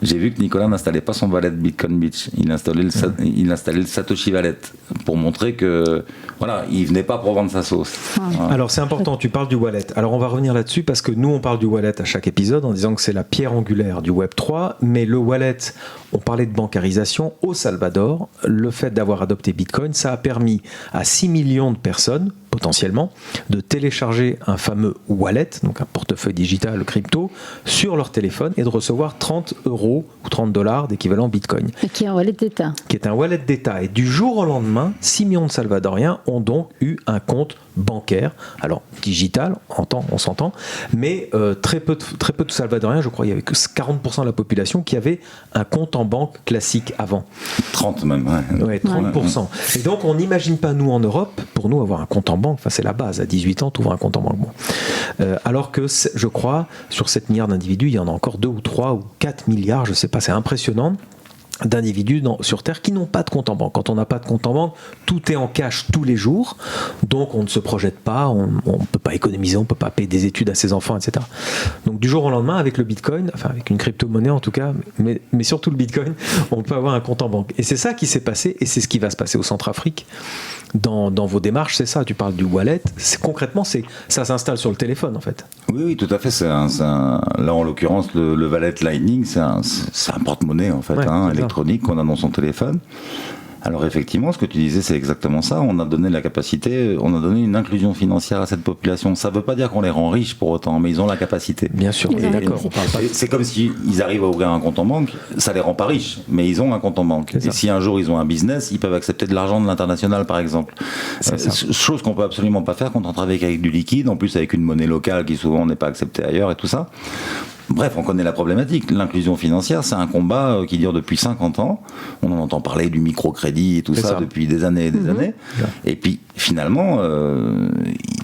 j'ai vu que Nicolas n'installait pas son wallet Bitcoin Beach, il installait le Satoshi Wallet pour montrer que voilà, il venait pas pour vendre sa sauce. Voilà. Alors c'est important, tu parles du wallet. Alors on va revenir là-dessus parce que nous on parle du wallet à chaque épisode en disant que c'est la pierre angulaire du Web 3, mais le wallet, on parlait de bancarisation au Salvador, le fait d'avoir adopté Bitcoin, ça a permis à 6 millions de personnes, potentiellement, de télécharger un fameux wallet, donc un portefeuille digital crypto, sur leur téléphone et de recevoir 30 € ou 30 $ d'équivalent Bitcoin. Et qui est un wallet d'État. Qui est un wallet d'État. Et du jour au lendemain, 6 millions de Salvadoriens ont donc eu un compte bancaire, alors digital, on s'entend, mais très peu de Salvadoriens, je crois qu'il y avait que 40% de la population qui avait un compte en banque classique avant. 30 même, ouais. Ouais, 30%. Et donc on n'imagine pas, nous en Europe, pour nous avoir un compte en banque, enfin c'est la base, à 18 ans tu ouvres un compte en banque. Bon. Alors que je crois, sur 7 milliards d'individus, il y en a encore 2 ou 3 ou 4 milliards, je sais pas, c'est impressionnant, d'individus sur Terre qui n'ont pas de compte en banque. Quand on n'a pas de compte en banque, tout est en cash tous les jours, donc on ne se projette pas, on ne peut pas économiser, on ne peut pas payer des études à ses enfants, etc. Donc du jour au lendemain, avec le Bitcoin, enfin avec une crypto-monnaie en tout cas, mais surtout le Bitcoin, on peut avoir un compte en banque. Et c'est ça qui s'est passé, et c'est ce qui va se passer au Centrafrique. Dans vos démarches, c'est ça, tu parles du wallet, concrètement, ça s'installe sur le téléphone en fait. Oui, tout à fait. Là, en l'occurrence, le wallet Lightning, c'est un porte-monnaie en fait, ouais, électronique qu'on a dans son téléphone. Alors effectivement, ce que tu disais, c'est exactement ça. On a donné la capacité, on a donné une inclusion financière à cette population. Ça ne veut pas dire qu'on les rend riches pour autant, mais ils ont la capacité. Bien sûr, d'accord. C'est comme s'ils arrivent à ouvrir un compte en banque, ça les rend pas riches, mais ils ont un compte en banque. Et si un jour ils ont un business, ils peuvent accepter de l'argent de l'international, par exemple. Chose qu'on peut absolument pas faire quand on travaille avec du liquide, en plus avec une monnaie locale qui souvent n'est pas acceptée ailleurs et tout ça. Bref, on connaît la problématique. L'inclusion financière, c'est un combat qui dure depuis 50 ans. On en entend parler du microcrédit et tout ça depuis des années et des années. Et puis, finalement,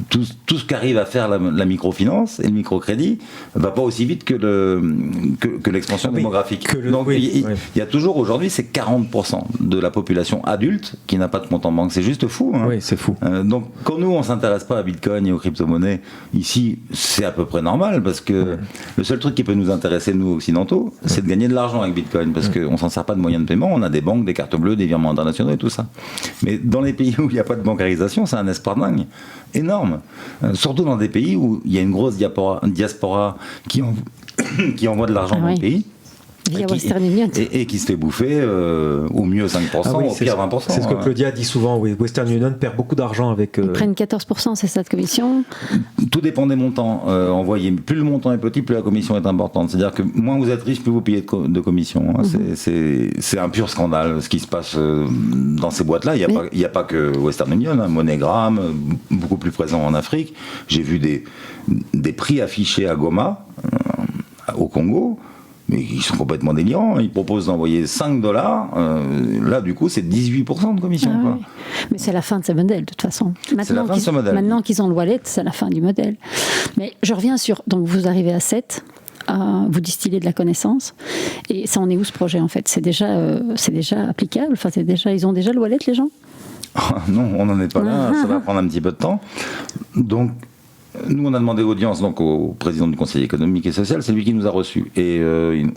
tout ce qu'arrive à faire la microfinance et le microcrédit va pas aussi vite que l'expansion démographique. Donc, il y a toujours, aujourd'hui, c'est 40% de la population adulte qui n'a pas de compte en banque. C'est juste fou. Hein. Oui, c'est fou. Donc, quand nous, on s'intéresse pas à Bitcoin et aux crypto-monnaies, ici, c'est à peu près normal parce que le seul truc qui peut nous intéresser, nous occidentaux, c'est de gagner de l'argent avec Bitcoin, parce qu'on s'en sert pas de moyen de paiement, on a des banques, des cartes bleues, des virements internationaux et tout ça. Mais dans les pays où il n'y a pas de bancarisation, c'est un espoir dingue, énorme. Surtout dans des pays où il y a une grosse diaspora qui envoie de l'argent dans le pays. Via Western Union. Et qui se fait bouffer au mieux 5%, au pire 20%. C'est ce que Claudia dit souvent, oui. Western Union perd beaucoup d'argent avec... Ils prennent 14%, c'est ça de commission ? Tout dépend des montants envoyés. Plus le montant est petit, plus la commission est importante. C'est-à-dire que moins vous êtes riche, plus vous payez de commission. C'est un pur scandale ce qui se passe dans ces boîtes-là. Il n'y a pas que Western Union, hein. MoneyGram, beaucoup plus présent en Afrique. J'ai vu des prix affichés à Goma, au Congo, Mais ils sont complètement délirants. Ils proposent d'envoyer $5. Là, du coup, c'est 18% de commission. Ah, quoi. oui. Mais c'est la fin de ce modèle, de toute façon. C'est la fin de ce modèle. Maintenant qu'ils ont le wallet, c'est la fin du modèle. Mais je reviens sur... Donc, vous arrivez à 7, vous distillez de la connaissance. Et ça en est où, ce projet, en fait ? C'est déjà applicable. Enfin, ils ont déjà le wallet, les gens ? Non, on n'en est pas là. Ça va prendre un petit peu de temps. Donc, nous, on a demandé audience donc, au président du Conseil économique et social, c'est lui qui nous a reçus. Et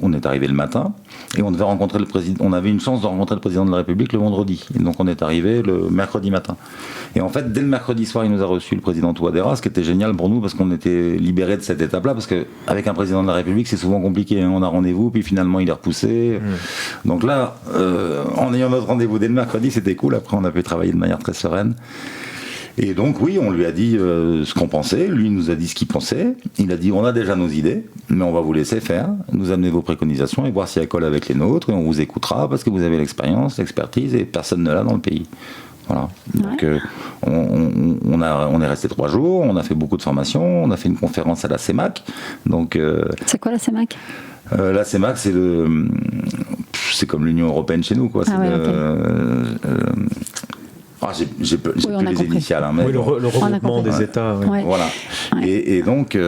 on est arrivé le matin, et on devait rencontrer le président. On avait une chance de rencontrer le président de la République le vendredi. Et donc on est arrivé le mercredi matin. Et en fait, dès le mercredi soir, il nous a reçus le président Touadéra, ce qui était génial pour nous, parce qu'on était libérés de cette étape-là, parce qu'avec un président de la République, c'est souvent compliqué. Hein. On a rendez-vous, puis finalement, il est repoussé. Donc là, en ayant notre rendez-vous dès le mercredi, c'était cool. Après, on a pu travailler de manière très sereine. Et donc oui, on lui a dit ce qu'on pensait, lui nous a dit ce qu'il pensait, il a dit on a déjà nos idées, mais on va vous laisser faire, nous amener vos préconisations et voir si elles collent avec les nôtres, et on vous écoutera parce que vous avez l'expérience, l'expertise, et personne ne l'a dans le pays. Voilà. Donc on est resté 3 jours, on a fait beaucoup de formations, on a fait une conférence à la CEMAC. Donc, c'est quoi la CEMAC ? La CEMAC, c'est comme l'Union européenne chez nous, quoi. C'est j'ai plus les initiales. Hein, mais oui, le regroupement des États. Oui. Ouais. Voilà. Ouais. Et donc,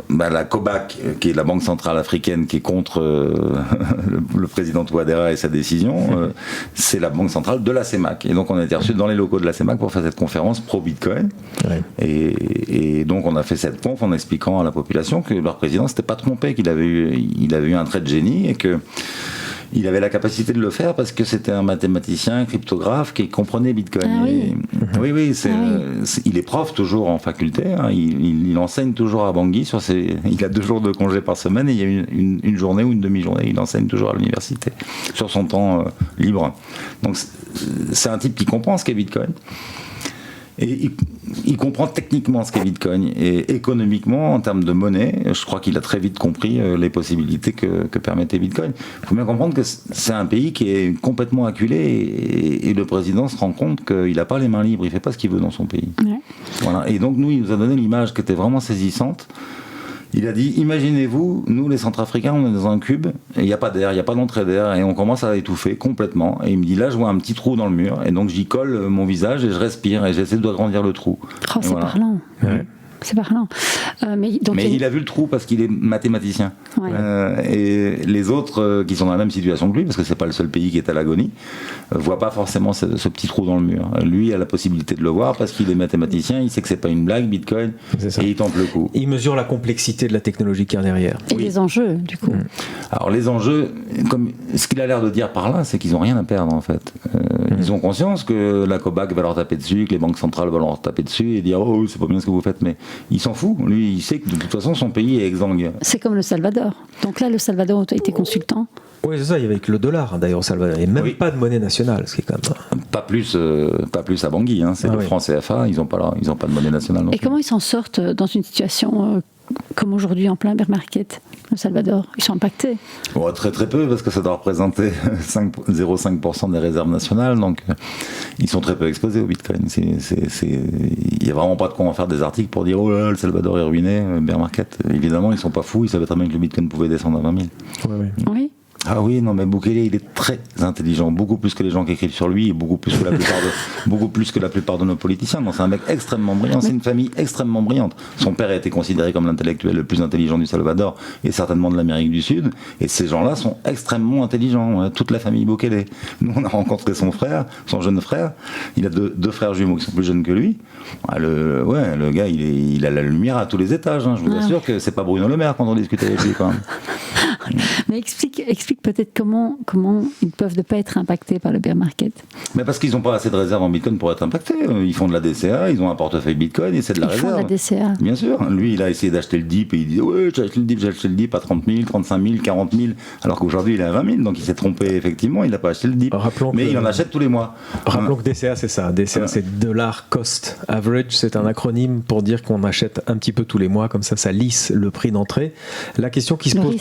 la COBAC, qui est la Banque centrale africaine, qui est contre le président Touadéra et sa décision, c'est la Banque centrale de la CEMAC. Et donc, on a été reçus dans les locaux de la CEMAC pour faire cette conférence pro-Bitcoin. Ouais. Et donc, on a fait cette conf en expliquant à la population que leur président ne s'était pas trompé, qu'il avait eu un trait de génie et que il avait la capacité de le faire parce que c'était un mathématicien, un cryptographe qui comprenait Bitcoin. Ah oui. Oui, il est prof toujours en faculté. Hein, il enseigne toujours à Bangui. Il a 2 jours de congé par semaine et il y a une journée ou une demi-journée. Il enseigne toujours à l'université sur son temps libre. Donc c'est un type qui comprend ce qu'est Bitcoin. Et il comprend techniquement ce qu'est Bitcoin. Et économiquement, en termes de monnaie, je crois qu'il a très vite compris les possibilités que permettait Bitcoin. Il faut bien comprendre que c'est un pays qui est complètement acculé et le président se rend compte qu'il n'a pas les mains libres, il ne fait pas ce qu'il veut dans son pays. Ouais. Voilà. Et donc nous, il nous a donné l'image qui était vraiment saisissante. Il a dit, imaginez-vous, nous les Centrafricains, on est dans un cube, et il n'y a pas d'air, il n'y a pas d'entrée d'air, et on commence à étouffer complètement. Et il me dit, là, je vois un petit trou dans le mur, et donc j'y colle mon visage, et je respire, et j'essaie d'agrandir le trou. Oh, c'est voilà. Parlant. Ouais. C'est parlant. Mais il a vu le trou parce qu'il est mathématicien. Ouais. Et les autres qui sont dans la même situation que lui, parce que c'est pas le seul pays qui est à l'agonie, voient pas forcément ce petit trou dans le mur. Lui a la possibilité de le voir parce qu'il est mathématicien, il sait que c'est pas une blague, Bitcoin, et il tente le coup. Il mesure la complexité de la technologie qu'il y a derrière. Et les enjeux, du coup. Alors les enjeux, comme ce qu'il a l'air de dire par là, c'est qu'ils ont rien à perdre en fait. Ils ont conscience que la COBAC va leur taper dessus, que les banques centrales vont leur taper dessus et dire oh c'est pas bien ce que vous faites, mais il s'en fout. Lui, il sait que de toute façon, son pays est exsangue. C'est comme le Salvador. Donc là, le Salvador a été consultant. Oui, c'est ça. Il y avait que le dollar, d'ailleurs, au Salvador. Il n'y a même pas de monnaie nationale, ce qui est quand même... Pas plus à Bangui. Hein. C'est le franc CFA. Ils n'ont pas de monnaie nationale. Et comment ils s'en sortent dans une situation comme aujourd'hui en plein bear market, le Salvador? Ils sont impactés. Bon, très très peu, parce que ça doit représenter 0,5% des réserves nationales, donc ils sont très peu exposés au Bitcoin. Il n'y a vraiment pas de quoi en faire des articles pour dire oh là, le Salvador est ruiné, bear market. Évidemment, ils ne sont pas fous, ils savaient très bien que le Bitcoin pouvait descendre à 20 000. Oui. Ah oui, non, mais Bukele, il est très intelligent, beaucoup plus que les gens qui écrivent sur lui, et beaucoup plus que la plupart de nos politiciens. Non, c'est un mec extrêmement brillant, c'est une famille extrêmement brillante. Son père a été considéré comme l'intellectuel le plus intelligent du Salvador, et certainement de l'Amérique du Sud, et ces gens-là sont extrêmement intelligents, toute la famille Bukele. Nous, on a rencontré son frère, son jeune frère, il a deux frères jumeaux qui sont plus jeunes que lui. Le gars, il a la lumière à tous les étages, hein. Je vous assure que c'est pas Bruno Le Maire quand on discute avec lui, quand même. Mais explique peut-être comment ils peuvent ne pas être impactés par le bear market. Mais parce qu'ils n'ont pas assez de réserves en Bitcoin pour être impactés. Ils font de la DCA, ils ont un portefeuille Bitcoin et c'est de la réserve. Ils font de la DCA. Bien sûr. Lui, il a essayé d'acheter le DIP et il dit ouais, j'ai acheté le DIP à 30 000, 35 000, 40 000, alors qu'aujourd'hui il est à 20 000. Donc il s'est trompé effectivement, il n'a pas acheté le DIP. Mais il en achète tous les mois. Rappelons que DCA c'est ça. DCA c'est Dollar Cost Average. C'est un acronyme pour dire qu'on achète un petit peu tous les mois, comme ça lisse le prix d'entrée. La question qui se pose,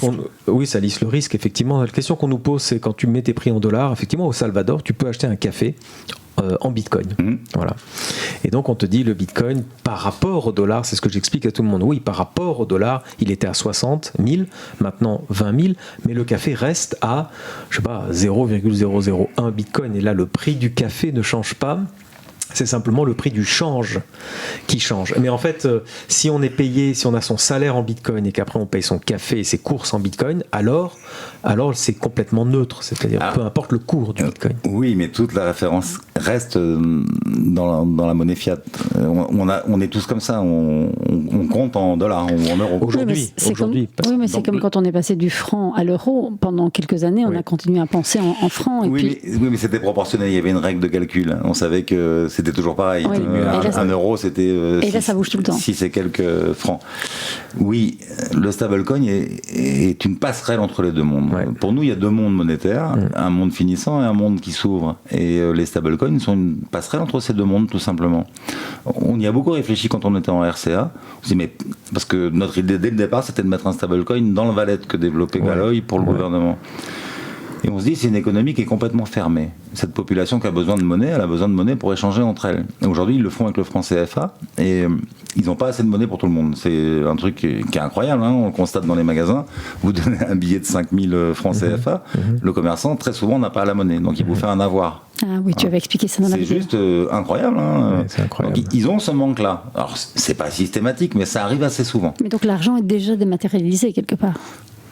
oui, ça lisse le risque effectivement. La question qu'on nous pose, c'est quand tu mets tes prix en dollars, effectivement au Salvador, tu peux acheter un café en Bitcoin. Voilà. Et donc on te dit le Bitcoin par rapport au dollar, c'est ce que j'explique à tout le monde. Oui, par rapport au dollar, il était à 60 000, maintenant 20 000, mais le café reste à, je sais pas, 0,001 Bitcoin. Et là, le prix du café ne change pas. C'est simplement le prix du change qui change. Mais en fait, si on est payé, si on a son salaire en Bitcoin et qu'après on paye son café et ses courses en Bitcoin, alors c'est complètement neutre. C'est-à-dire peu importe le cours du Bitcoin. Oui, mais toute la référence reste dans la monnaie fiat. On est tous comme ça. On compte en dollars ou en euros. Aujourd'hui. Oui, mais c'est comme quand on est passé du franc à l'euro. Pendant quelques années, on a continué à penser en francs. Oui, mais c'était proportionnel. Il y avait une règle de calcul. On savait que c'était toujours pareil. Oui, un euro, c'était et là, ça bouge tout le temps. 6 et quelques francs. Oui, le stablecoin est une passerelle entre les deux mondes. Ouais. Pour nous, il y a deux mondes monétaires, un monde finissant et un monde qui s'ouvre. Et les stablecoins sont une passerelle entre ces deux mondes, tout simplement. On y a beaucoup réfléchi quand on était en RCA. On s'est dit, mais parce que notre idée dès le départ, c'était de mettre un stablecoin dans le wallet que développait Galoy pour le gouvernement. Et on se dit, c'est une économie qui est complètement fermée. Cette population qui a besoin de monnaie, elle a besoin de monnaie pour échanger entre elles. Et aujourd'hui, ils le font avec le franc CFA, et ils n'ont pas assez de monnaie pour tout le monde. C'est un truc qui est incroyable, hein. On le constate dans les magasins. Vous donnez un billet de 5 000 francs CFA, le commerçant, très souvent, n'a pas la monnaie. Donc, il vous fait un avoir. Ah oui, tu avais expliqué ça dans la vidéo. C'est juste incroyable. Hein. Ouais, c'est incroyable. Donc, ils ont ce manque-là. Alors, c'est pas systématique, mais ça arrive assez souvent. Mais donc, l'argent est déjà dématérialisé quelque part.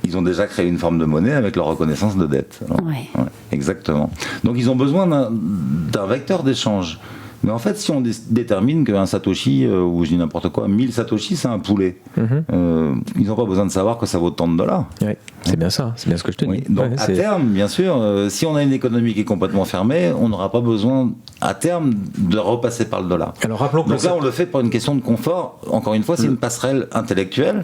Ils ont déjà créé une forme de monnaie avec leur reconnaissance de dette. Ouais, exactement. Donc ils ont besoin d'un vecteur d'échange. Mais en fait, si on détermine qu'un Satoshi, ou je dis n'importe quoi, 1000 Satoshi, c'est un poulet, ils n'ont pas besoin de savoir que ça vaut tant de dollars. Ouais, c'est bien ça, c'est bien ce que je te dis. Donc à terme, bien sûr, si on a une économie qui est complètement fermée, on n'aura pas besoin, à terme, de repasser par le dollar. Alors rappelons que donc là, on le fait pour une question de confort. Encore une fois, c'est une passerelle intellectuelle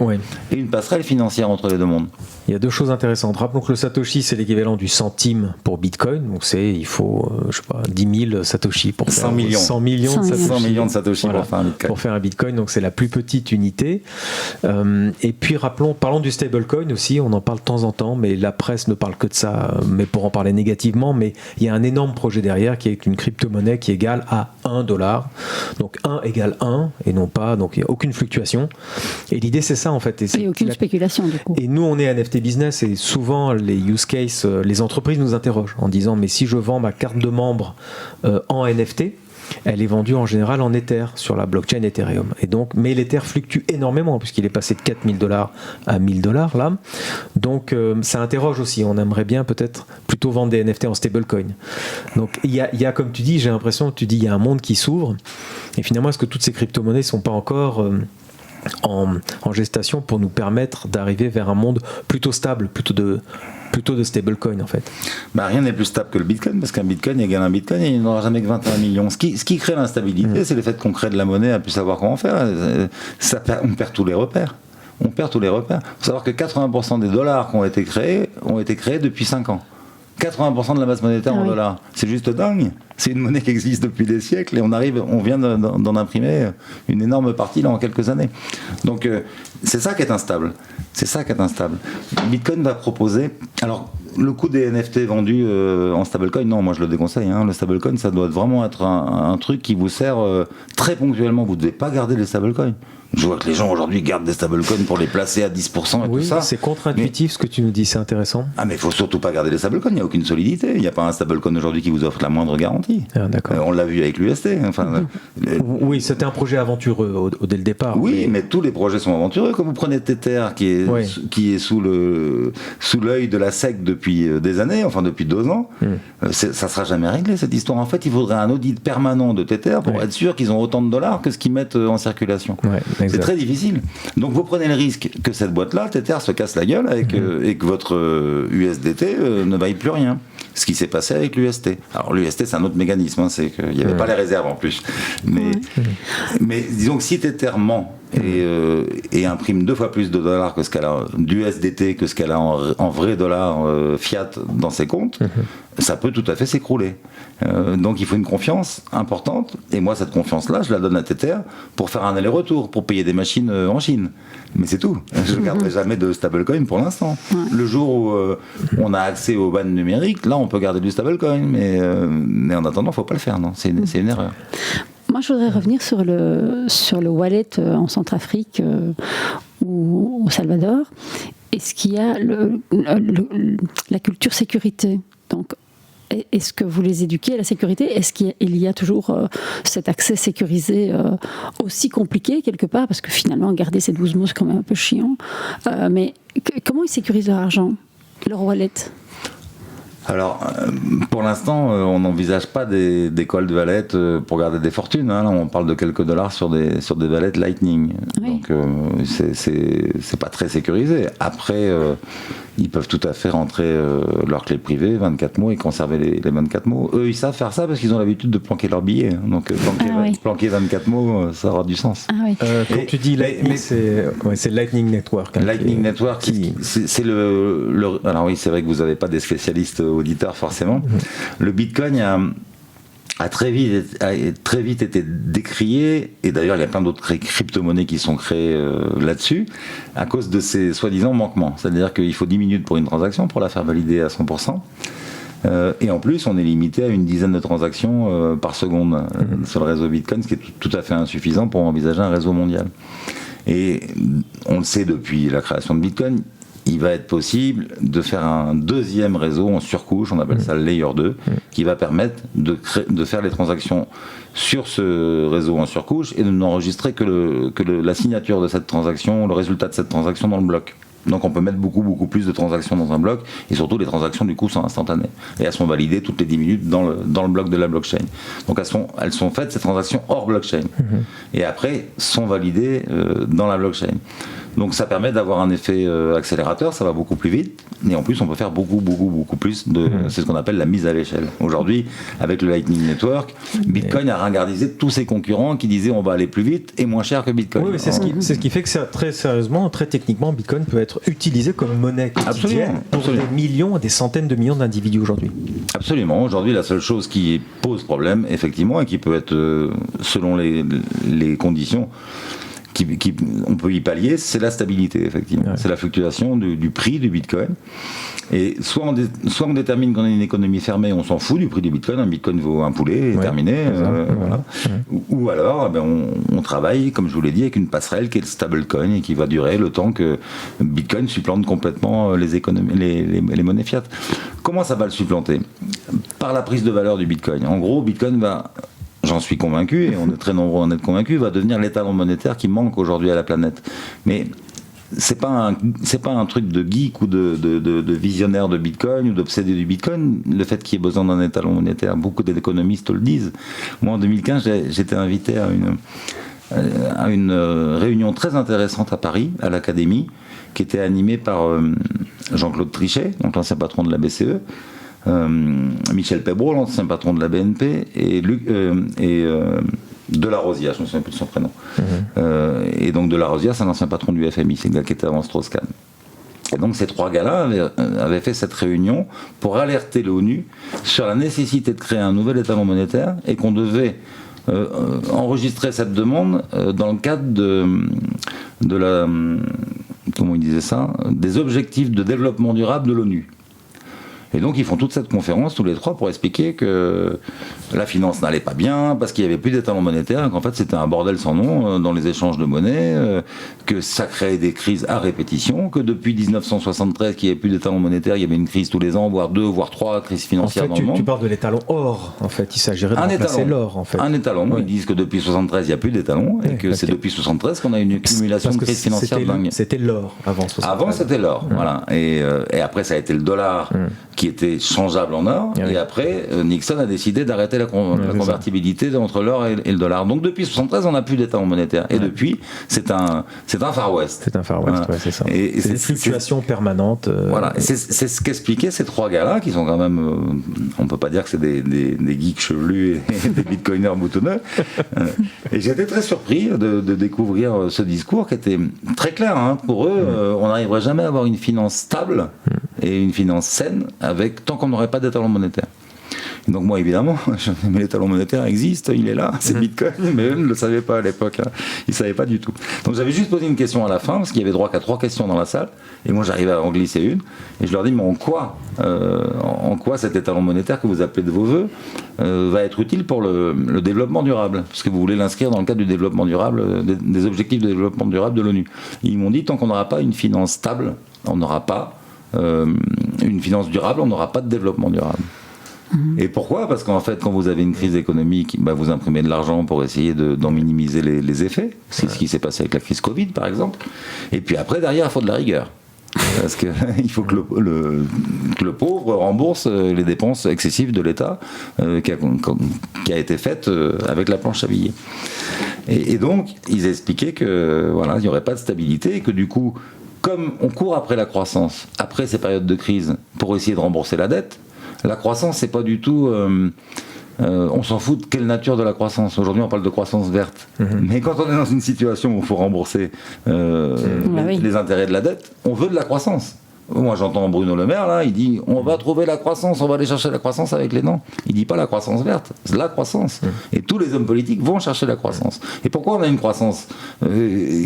et une passerelle financière entre les deux mondes. Il y a deux choses intéressantes. Rappelons que le Satoshi, c'est l'équivalent du centime pour Bitcoin. Donc il faut, je sais pas, 10 000 Satoshi pour faire 100 millions. 100 millions de Satoshi pour faire un Bitcoin. Donc c'est la plus petite unité. Et puis parlons du stablecoin aussi. On en parle de temps en temps, mais la presse ne parle que de ça, mais pour en parler négativement. Mais il y a un énorme projet derrière qui est une crypto-monnaie qui est égale à $1. Donc 1 égale 1 et non pas. Donc il n'y a aucune fluctuation. Et l'idée c'est ça en fait. Et aucune spéculation du coup. Et nous on est NFT business et souvent les use cases, les entreprises nous interrogent en disant mais si je vends ma carte de membre en NFT, elle est vendue en général en Ether sur la blockchain Ethereum. Et donc, mais l'Ether fluctue énormément puisqu'il est passé de $4 000 à $1 000 là. Donc ça interroge aussi. On aimerait bien peut-être plutôt vendre des NFT en stablecoin. Donc il y a comme tu dis, j'ai l'impression que tu dis il y a un monde qui s'ouvre. Et finalement, est-ce que toutes ces crypto-monnaies ne sont pas encore en gestation pour nous permettre d'arriver vers un monde plutôt stable, plutôt de stablecoin en fait. Rien n'est plus stable que le Bitcoin, parce qu'un Bitcoin égale un Bitcoin et il n'aura jamais que 21 millions. Ce qui crée l'instabilité, c'est le fait qu'on crée de la monnaie à plus savoir comment faire. On perd tous les repères. Il faut savoir que 80% des dollars qui ont été créés depuis 5 ans. 80% de la masse monétaire en dollars. C'est juste dingue. C'est une monnaie qui existe depuis des siècles et on vient d'en imprimer une énorme partie là en quelques années. Donc c'est ça qui est instable. Bitcoin va proposer. Alors le coût des NFT vendus en stablecoin, non, moi je le déconseille. Le stablecoin, ça doit vraiment être un truc qui vous sert très ponctuellement. Vous ne devez pas garder les stablecoins. Je vois que les gens aujourd'hui gardent des stablecoins pour les placer à 10% et tout ça. C'est contre-intuitif ce que tu nous dis, c'est intéressant. Mais il faut surtout pas garder les stablecoins, il n'y a aucune solidité. Il n'y a pas un stablecoin aujourd'hui qui vous offre la moindre garantie. D'accord. On l'a vu avec l'UST. Oui, c'était un projet aventureux dès le départ. Oui, mais tous les projets sont aventureux. Quand vous prenez Tether qui est sous l'œil de la SEC depuis des années, enfin depuis 2 ans, ça sera jamais réglé cette histoire. En fait, il faudrait un audit permanent de Tether pour être sûr qu'ils ont autant de dollars que ce qu'ils mettent en circulation. C'est très difficile. Donc vous prenez le risque que cette boîte-là, Tether, se casse la gueule et que votre USDT ne vaille plus rien. Ce qui s'est passé avec l'UST. Alors l'UST, c'est un autre mécanisme, c'est qu'il n'y avait pas les réserves en plus. Mais disons que si Tether ment et imprime 2 fois plus de dollars que ce qu'elle a d'USDT que ce qu'elle a en vrai dollars fiat dans ses comptes, ça peut tout à fait s'écrouler. Donc il faut une confiance importante, et moi cette confiance-là, je la donne à Tether pour faire un aller-retour, pour payer des machines en Chine. Mais c'est tout. Je ne garderai jamais de stablecoin pour l'instant. Le jour où on a accès au ban numérique, là on peut garder du stablecoin, mais en attendant, il ne faut pas le faire, non. C'est une erreur. Moi, je voudrais revenir sur le wallet en Centrafrique ou au Salvador. Est-ce qu'il y a la culture sécurité? Donc, est-ce que vous les éduquez à la sécurité? Est-ce qu'il y a toujours cet accès sécurisé aussi compliqué quelque part? Parce que finalement, garder ces 12 mots, c'est quand même un peu chiant. Mais comment ils sécurisent leur argent, leur wallet? Alors, pour l'instant, on n'envisage pas des cold wallets pour garder des fortunes. Hein. Là, on parle de quelques dollars sur des wallets Lightning. Oui. Donc, c'est pas très sécurisé. Après, ils peuvent tout à fait rentrer leur clé privée, 24 mots, et conserver les 24 mots. Eux, ils savent faire ça parce qu'ils ont l'habitude de planquer leurs billets. Donc, planquer 24 mots, ça aura du sens. Ah, oui. Quand tu dis Lightning, c'est Lightning Network. Hein, Lightning Network, c'est le... Alors oui, c'est vrai que vous n'avez pas des spécialistes auditeurs forcément. Le Bitcoin a très vite été décrié, et d'ailleurs il y a plein d'autres crypto-monnaies qui sont créées là-dessus, à cause de ces soi-disant manquements. C'est-à-dire qu'il faut 10 minutes pour une transaction pour la faire valider à 100%. Et en plus, on est limité à une dizaine de transactions par seconde sur le réseau Bitcoin, ce qui est tout à fait insuffisant pour envisager un réseau mondial. Et on le sait depuis la création de Bitcoin, il va être possible de faire un deuxième réseau en surcouche, on appelle ça le Layer 2, qui va permettre de faire les transactions sur ce réseau en surcouche et de n'enregistrer que la signature de cette transaction, le résultat de cette transaction dans le bloc. Donc on peut mettre beaucoup plus de transactions dans un bloc, et surtout les transactions du coup sont instantanées. Et elles sont validées toutes les 10 minutes dans le bloc de la blockchain. Donc elles sont faites, ces transactions, hors blockchain. Et après, sont validées dans la blockchain. Donc ça permet d'avoir un effet accélérateur, ça va beaucoup plus vite, et en plus on peut faire beaucoup plus c'est ce qu'on appelle la mise à l'échelle. Aujourd'hui, avec le Lightning Network, Bitcoin a ringardisé tous ses concurrents qui disaient on va aller plus vite et moins cher que Bitcoin. Oui, c'est ce qui fait que très sérieusement, très techniquement, Bitcoin peut être utilisé comme monnaie quotidienne pour des millions, des centaines de millions d'individus aujourd'hui. Absolument. Aujourd'hui, la seule chose qui pose problème, effectivement, et qui peut être, selon les conditions, on peut y pallier, c'est la stabilité, effectivement. Ouais. C'est la fluctuation du prix du Bitcoin. Et soit on détermine qu'on a une économie fermée, on s'en fout du prix du Bitcoin, un Bitcoin vaut un poulet, terminé. Voilà. Ou alors, on travaille, comme je vous l'ai dit, avec une passerelle qui est le stablecoin et qui va durer le temps que Bitcoin supplante complètement les monnaies fiat. Comment ça va le supplanter? Par la prise de valeur du Bitcoin. En gros, Bitcoin va... J'en suis convaincu, et on est très nombreux à en être convaincus, va devenir l'étalon monétaire qui manque aujourd'hui à la planète. Mais c'est pas un truc de geek ou de visionnaire de Bitcoin ou d'obsédé du Bitcoin, le fait qu'il y ait besoin d'un étalon monétaire. Beaucoup d'économistes le disent. Moi, en 2015, j'étais invité à une réunion très intéressante à Paris, à l'Académie, qui était animée par Jean-Claude Trichet, donc l'ancien patron de la BCE, Michel Pebro, l'ancien patron de la BNP, et Delarosière, je ne me souviens plus de son prénom. Et donc Delarosière, c'est un ancien patron du FMI, c'est le gars qui était avant Strauss-Kahn. Et donc ces trois gars-là avaient fait cette réunion pour alerter l'ONU sur la nécessité de créer un nouvel étalon monétaire, et qu'on devait enregistrer cette demande dans le cadre de la... comment ils disaient ça, des objectifs de développement durable de l'ONU. Et donc ils font toute cette conférence tous les trois pour expliquer que la finance n'allait pas bien parce qu'il n'y avait plus d'étalon monétaire, qu'en fait c'était un bordel sans nom dans les échanges de monnaie, que ça créait des crises à répétition, que depuis 1973 qu'il n'y avait plus d'étalon monétaire, il y avait une crise tous les ans, voire 2, voire 3 crises financières dans le monde. Tu parles de l'étalon or, en fait, il s'agirait de remplacer l'or en fait. Un étalon, oui. Ils disent que depuis 1973 il n'y a plus d'étalon, et que c'est depuis 1973 qu'on a une accumulation de crises financières dingue. C'était l'or avant 1973. Avant c'était l'or, voilà. Et après ça a été le dollar qui était changeable en or, et après Nixon a décidé d'arrêter la convertibilité entre l'or et le dollar. Donc depuis 1973 on n'a plus d'étalon monétaire, et depuis c'est un Far West. C'est un Far West, voilà. C'est ça. Et c'est des fluctuations permanentes. Voilà, c'est ce qu'expliquaient ces trois gars-là, qui sont quand même, on peut pas dire que c'est des geeks chevelus et des bitcoiners boutonneux. Et j'étais très surpris de découvrir ce discours qui était très clair. Pour eux, on n'arriverait jamais à avoir une finance stable et une finance saine tant qu'on n'aurait pas d'étalon monétaire. Donc moi, évidemment, mais l'étalon monétaire existe, il est là, c'est Bitcoin, mais eux ne le savaient pas à l'époque. Hein. Ils ne savaient pas du tout. Donc j'avais juste posé une question à la fin, parce qu'il y avait droit qu'à 3 questions dans la salle, et moi j'arrivais à en glisser une, et je leur dis, mais en quoi cet étalon monétaire que vous appelez de vos voeux va être utile pour le développement durable, parce que vous voulez l'inscrire dans le cadre du développement durable, des objectifs de développement durable de l'ONU. Ils m'ont dit, tant qu'on n'aura pas une finance stable, on n'aura pas une finance durable, on n'aura pas de développement durable. Et pourquoi ? Parce qu'en fait, quand vous avez une crise économique, vous imprimez de l'argent pour essayer d'en minimiser les effets. C'est ce qui s'est passé avec la crise Covid, par exemple. Et puis après, derrière, il faut de la rigueur. Parce qu'il faut que le pauvre rembourse les dépenses excessives de l'État qui a été faite avec la planche à billets. Et donc, ils expliquaient que il n'y aurait pas de stabilité et que du coup, comme on court après la croissance, après ces périodes de crise, pour essayer de rembourser la dette, la croissance, c'est pas du tout... on s'en fout de quelle nature de la croissance. Aujourd'hui, on parle de croissance verte. Mais quand on est dans une situation où il faut rembourser les intérêts de la dette, on veut de la croissance. Moi, j'entends Bruno Le Maire, là, il dit on va trouver la croissance, on va aller chercher la croissance avec les dents. Il dit pas la croissance verte, c'est la croissance. Et tous les hommes politiques vont chercher la croissance. Et pourquoi on a une croissance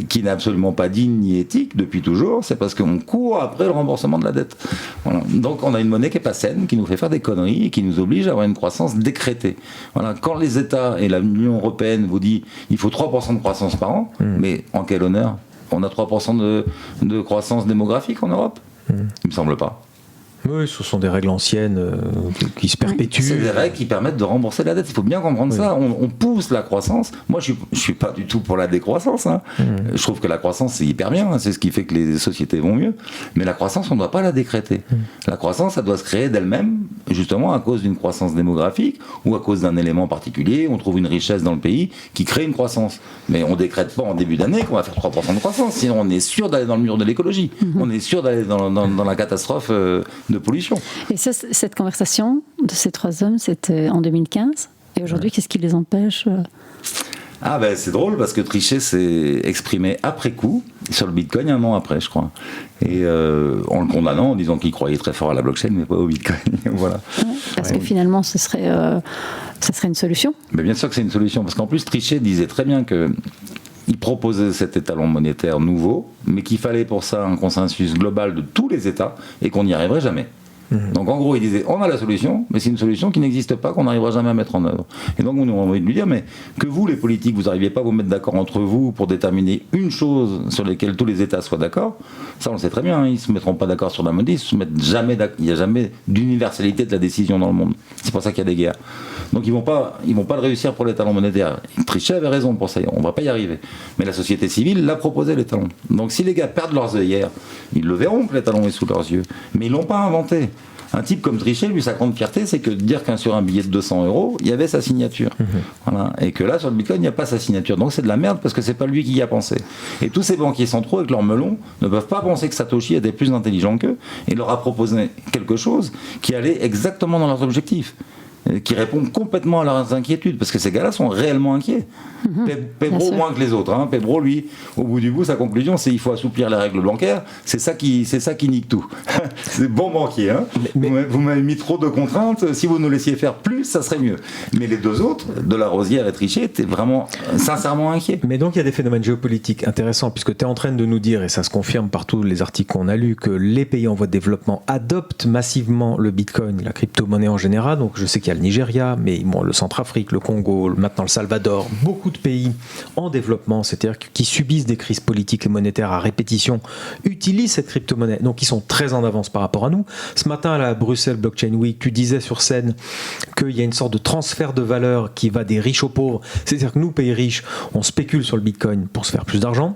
qui n'est absolument pas digne ni éthique depuis toujours ? C'est parce qu'on court après le remboursement de la dette. Voilà. Donc, on a une monnaie qui n'est pas saine, qui nous fait faire des conneries et qui nous oblige à avoir une croissance décrétée. Voilà. Quand les États et l'Union européenne vous disent il faut 3% de croissance par an, mais en quel honneur ? On a 3% de croissance démographique en Europe ? Il me semble pas. Oui, ce sont des règles anciennes qui se perpétuent. C'est des règles qui permettent de rembourser la dette. Il faut bien comprendre ça. On pousse la croissance. Moi, je suis pas du tout pour la décroissance. Hein. Je trouve que la croissance, c'est hyper bien. Hein. C'est ce qui fait que les sociétés vont mieux. Mais la croissance, on ne doit pas la décréter. La croissance, ça doit se créer d'elle-même, justement à cause d'une croissance démographique ou à cause d'un élément particulier. On trouve une richesse dans le pays qui crée une croissance. Mais on ne décrète pas en début d'année qu'on va faire 3% de croissance. Sinon, on est sûr d'aller dans le mur de l'écologie. On est sûr d'aller dans la catastrophe de pollution. Et ça, cette conversation de ces 3 hommes, c'était en 2015. Et aujourd'hui, qu'est-ce qui les empêche C'est drôle parce que Trichet s'est exprimé après coup sur le Bitcoin 1 an après, je crois. Et en le condamnant, en disant qu'il croyait très fort à la blockchain, mais pas au Bitcoin. Voilà. Parce que finalement, ça serait une solution. Mais bien sûr que c'est une solution. Parce qu'en plus, Trichet disait très bien que il proposait cet étalon monétaire nouveau, mais qu'il fallait pour ça un consensus global de tous les États et qu'on n'y arriverait jamais. Donc en gros, il disait on a la solution, mais c'est une solution qui n'existe pas, qu'on n'arrivera jamais à mettre en œuvre. Et donc on a envie de lui dire mais que vous, les politiques, vous n'arriviez pas à vous mettre d'accord entre vous pour déterminer une chose sur laquelle tous les États soient d'accord, ça on le sait très bien, hein, ils ne se mettront pas d'accord sur la monnaie, il n'y a jamais d'universalité de la décision dans le monde. C'est pour ça qu'il y a des guerres. Donc ils vont pas le réussir pour l'étalon monétaire. Trichet avait raison pour ça, on ne va pas y arriver. Mais la société civile l'a proposé l'étalon. Donc si les gars perdent leurs œillères, ils le verront que l'étalon est sous leurs yeux. Mais ils ne l'ont pas inventé. Un type comme Trichet, lui, sa grande fierté, c'est que de dire qu'un sur un billet de 200 €, il y avait sa signature. Voilà. Et que là, sur le Bitcoin, il n'y a pas sa signature. Donc c'est de la merde parce que c'est pas lui qui y a pensé. Et tous ces banquiers centraux, avec leur melon, ne peuvent pas penser que Satoshi était plus intelligent qu'eux et leur a proposé quelque chose qui allait exactement dans leurs objectifs, qui répond complètement à leurs inquiétudes, parce que ces gars-là sont réellement inquiets. Pedro moins que les autres. Hein. Pedro, lui, au bout du bout, sa conclusion, c'est qu'il faut assouplir les règles bancaires. C'est ça qui nique tout. C'est bon banquier. Hein. Vous m'avez mis trop de contraintes. Si vous nous laissiez faire plus, ça serait mieux. Mais les deux autres, Delarosière et Trichet, étaient vraiment sincèrement inquiets. Mais donc il y a des phénomènes géopolitiques intéressants, puisque tu es en train de nous dire, et ça se confirme par tous les articles qu'on a lus, que les pays en voie de développement adoptent massivement le Bitcoin, la crypto-monnaie en général. Donc je sais qu'il y a le Nigeria, mais bon, le Centrafrique, le Congo, maintenant le Salvador, beaucoup de pays en développement, c'est-à-dire qui subissent des crises politiques et monétaires à répétition, utilisent cette crypto-monnaie. Donc ils sont très en avance par rapport à nous. Ce matin à la Bruxelles Blockchain Week, tu disais sur scène qu'il y a une sorte de transfert de valeur qui va des riches aux pauvres. C'est-à-dire que nous, pays riches, on spécule sur le Bitcoin pour se faire plus d'argent,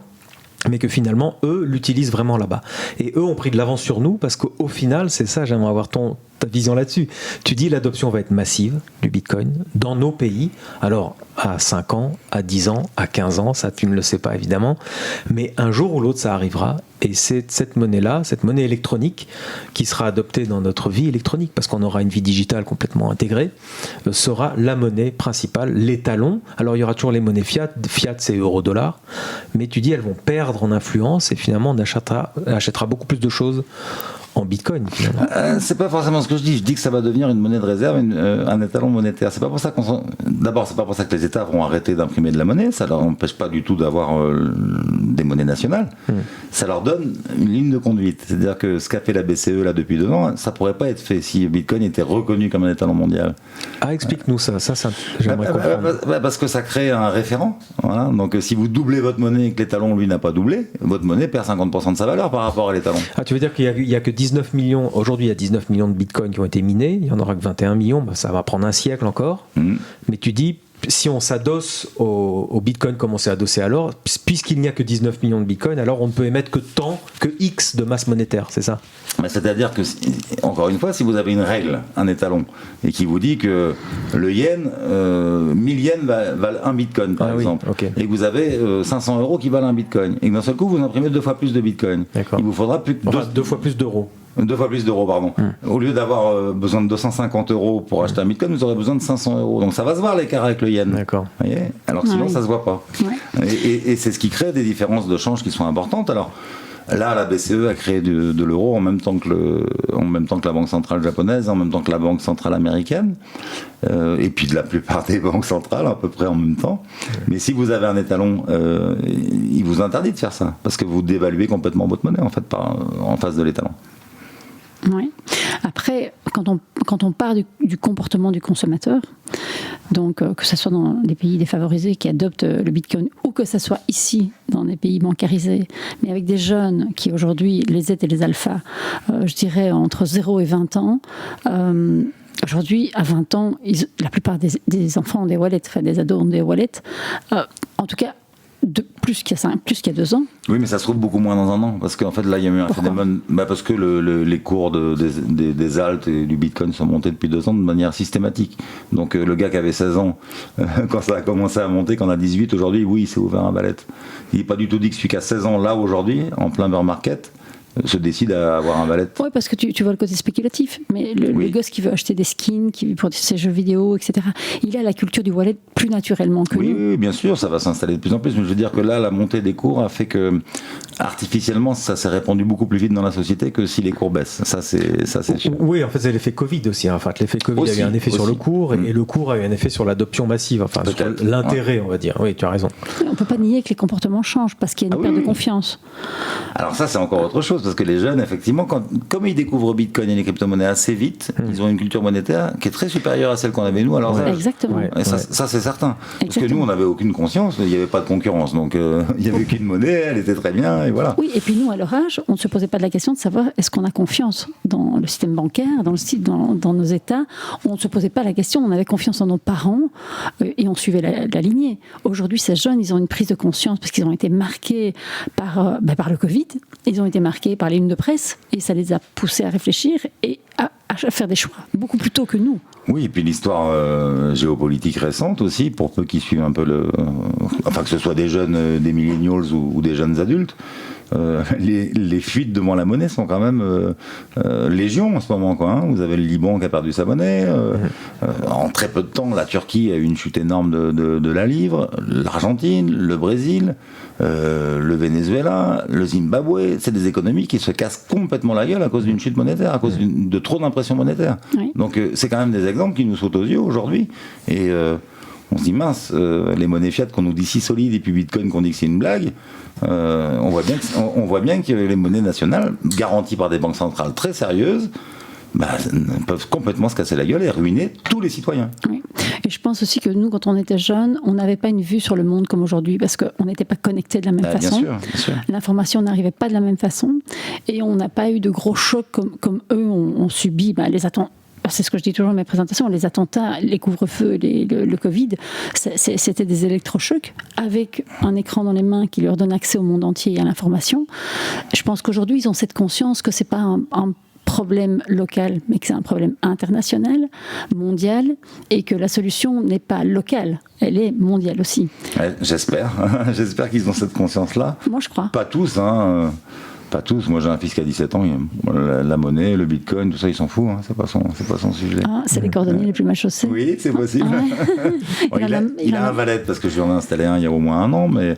mais que finalement, eux, l'utilisent vraiment là-bas. Et eux ont pris de l'avance sur nous, parce qu'au final, c'est ça, j'aimerais avoir ta vision là-dessus. Tu dis l'adoption va être massive du Bitcoin dans nos pays, alors à 5 ans, à 10 ans, à 15 ans, ça tu ne le sais pas évidemment, mais un jour ou l'autre ça arrivera, et c'est cette monnaie-là, cette monnaie électronique qui sera adoptée dans notre vie électronique, parce qu'on aura une vie digitale complètement intégrée, sera la monnaie principale, l'étalon. Alors il y aura toujours les monnaies fiat c'est euro-dollar, mais tu dis elles vont perdre en influence, et finalement on achètera beaucoup plus de choses en Bitcoin finalement. C'est pas forcément ce que je dis. Je dis que ça va devenir une monnaie de réserve, un étalon monétaire. C'est pas pour ça D'abord, c'est pas pour ça que les États vont arrêter d'imprimer de la monnaie. Ça leur empêche pas du tout d'avoir des monnaies nationales. Ça leur donne une ligne de conduite. C'est-à-dire que ce qu'a fait la BCE là depuis 2 ans, ça pourrait pas être fait si Bitcoin était reconnu comme un étalon mondial. Ah, explique-nous ça. Ça j'aimerais comprendre. Parce que ça crée un référent. Voilà. Donc si vous doublez votre monnaie et que l'étalon lui n'a pas doublé, votre monnaie perd 50% de sa valeur par rapport à l'étalon. Ah, tu veux dire qu'il y a que 19 millions, aujourd'hui il y a 19 millions de bitcoins qui ont été minés, il y en aura que 21 millions, ça va prendre un siècle encore. Mais tu dis, si on s'adosse au bitcoin comme on s'est adossé alors, puisqu'il n'y a que 19 millions de bitcoins, alors on ne peut émettre que tant, que X de masse monétaire, c'est ça? C'est-à-dire que, encore une fois, si vous avez une règle, un étalon, et qui vous dit que le yen, 1000 yens valent 1 bitcoin, par exemple, et que vous avez 500 € qui valent 1 bitcoin, et que d'un seul coup vous imprimez 2 fois plus de bitcoin, il vous faudra plus que 2 fois plus d'euros. 2 fois plus d'euros, pardon. Au lieu d'avoir besoin de 250 € pour acheter un bitcoin, vous aurez besoin de 500 €. Donc ça va se voir l'écart avec le yen. D'accord. Vous voyez, alors que sinon ça se voit pas. Et c'est ce qui crée des différences de change qui sont importantes. Alors là, la BCE a créé de l'euro en même temps que la Banque centrale japonaise, en même temps que la Banque centrale américaine, et puis de la plupart des banques centrales à peu près en même temps. Mais si vous avez un étalon, il vous interdit de faire ça, parce que vous dévaluez complètement votre monnaie en fait en face de l'étalon. Oui. Après, quand on part du comportement du consommateur, donc que ce soit dans les pays défavorisés qui adoptent le Bitcoin ou que ce soit ici dans des pays bancarisés, mais avec des jeunes qui aujourd'hui, les Z et les alphas, je dirais entre 0 et 20 ans, aujourd'hui, à 20 ans, la plupart des enfants ont des wallets, enfin des ados ont des wallets. En tout cas, plus qu'il y a 2 ans. Oui, mais ça se trouve beaucoup moins dans un an, parce qu'en fait là il y a eu un phénomène, parce que les cours des alt et du bitcoin sont montés depuis 2 ans de manière systématique. Donc le gars qui avait 16 ans, quand ça a commencé à monter, quand on a 18 aujourd'hui, oui, il s'est ouvert un wallet. Il n'est pas du tout dit que celui qui a 16 ans là aujourd'hui, en plein bear market, se décide à avoir un wallet. Oui, parce que tu vois le côté spéculatif. Mais le gosse qui veut acheter des skins, pour ses jeux vidéo, etc., il a la culture du wallet plus naturellement que nous. Oui, bien sûr, ça va s'installer de plus en plus. Mais je veux dire que là, la montée des cours a fait que, artificiellement, ça s'est répandu beaucoup plus vite dans la société que si les cours baissent. Ça, c'est sûr. Oui, en fait, c'est l'effet Covid aussi. En fait, l'effet Covid a eu un effet sur le cours, et le cours a eu un effet sur l'adoption massive, enfin, sur l'intérêt, on va dire. Oui, tu as raison. On ne peut pas nier que les comportements changent, parce qu'il y a une perte de confiance. Alors ça, c'est encore autre chose. Parce que les jeunes, effectivement, comme ils découvrent Bitcoin et les crypto-monnaies assez vite, ils ont une culture monétaire qui est très supérieure à celle qu'on avait nous à leur âge. Exactement. Et ça c'est certain. Parce que nous, on n'avait aucune conscience, il n'y avait pas de concurrence. Donc, il n'y avait qu'une monnaie, elle était très bien, et voilà. Oui, et puis nous, à leur âge, on ne se posait pas de la question de savoir est-ce qu'on a confiance dans le système bancaire, dans nos États. On ne se posait pas la question, on avait confiance en nos parents et on suivait la lignée. Aujourd'hui, ces jeunes, ils ont une prise de conscience parce qu'ils ont été marqués par le Covid, ils ont été marqués par les unes de presse, et ça les a poussés à réfléchir et à faire des choix, beaucoup plus tôt que nous. Oui, et puis l'histoire géopolitique récente aussi, pour ceux qui suivent un peu enfin que ce soit des jeunes, des millennials ou des jeunes adultes, les fuites devant la monnaie sont quand même légion en ce moment, quoi, hein. Vous avez le Liban qui a perdu sa monnaie, en très peu de temps la Turquie a eu une chute énorme de la livre, l'Argentine, le Brésil, le Venezuela, le Zimbabwe, c'est des économies qui se cassent complètement la gueule à cause d'une chute monétaire, à cause de trop d'impression monétaire. Oui. Donc c'est quand même des exemples qui nous sautent aux yeux aujourd'hui, et on se dit mince, les monnaies fiat qu'on nous dit si solides, et puis Bitcoin qu'on dit que c'est une blague, on voit bien que les monnaies nationales, garanties par des banques centrales très sérieuses, peuvent complètement se casser la gueule et ruiner tous les citoyens. Oui. Et je pense aussi que nous, quand on était jeunes, on n'avait pas une vue sur le monde comme aujourd'hui, parce qu'on n'était pas connectés de la même façon. Bien sûr. L'information n'arrivait pas de la même façon, et on n'a pas eu de gros chocs comme eux ont subi les attentats. C'est ce que je dis toujours dans mes présentations, les attentats, les couvre-feux, le Covid, c'était des électrochocs avec un écran dans les mains qui leur donne accès au monde entier et à l'information. Je pense qu'aujourd'hui, ils ont cette conscience que c'est pas un problème local, mais que c'est un problème international, mondial, et que la solution n'est pas locale, elle est mondiale aussi. Ouais, j'espère qu'ils ont cette conscience-là. Moi, je crois. Pas tous, hein. Pas tous. Moi, j'ai un fils qui a 17 ans. La monnaie, le bitcoin, tout ça, il s'en fout. Hein. C'est pas son sujet. Ah, c'est les cordonniers les plus mal chaussés. Oui, c'est possible. Ouais. Il a un valet parce que je lui en ai installé un il y a au moins 1 an, mais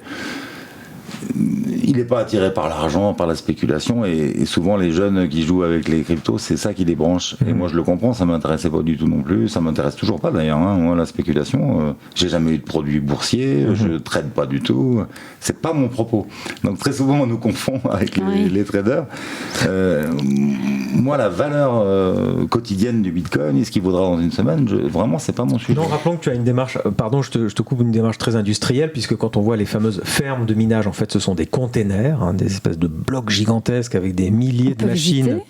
il n'est pas attiré par l'argent, par la spéculation, et souvent les jeunes qui jouent avec les cryptos, c'est ça qui les branche. Et moi je le comprends, ça m'intéressait pas du tout non plus, ça m'intéresse toujours pas d'ailleurs, hein, moi la spéculation, j'ai jamais eu de produits boursiers, je trade pas du tout, c'est pas mon propos. Donc très souvent on nous confond avec les traders. Moi la valeur quotidienne du Bitcoin et ce qu'il vaudra dans une semaine, vraiment c'est pas mon sujet. Non, rappelons que tu as une démarche, pardon, je te coupe, une démarche très industrielle, puisque quand on voit les fameuses fermes de minage, en fait ce sont des containers, hein, des espèces de blocs gigantesques avec des milliers de machines.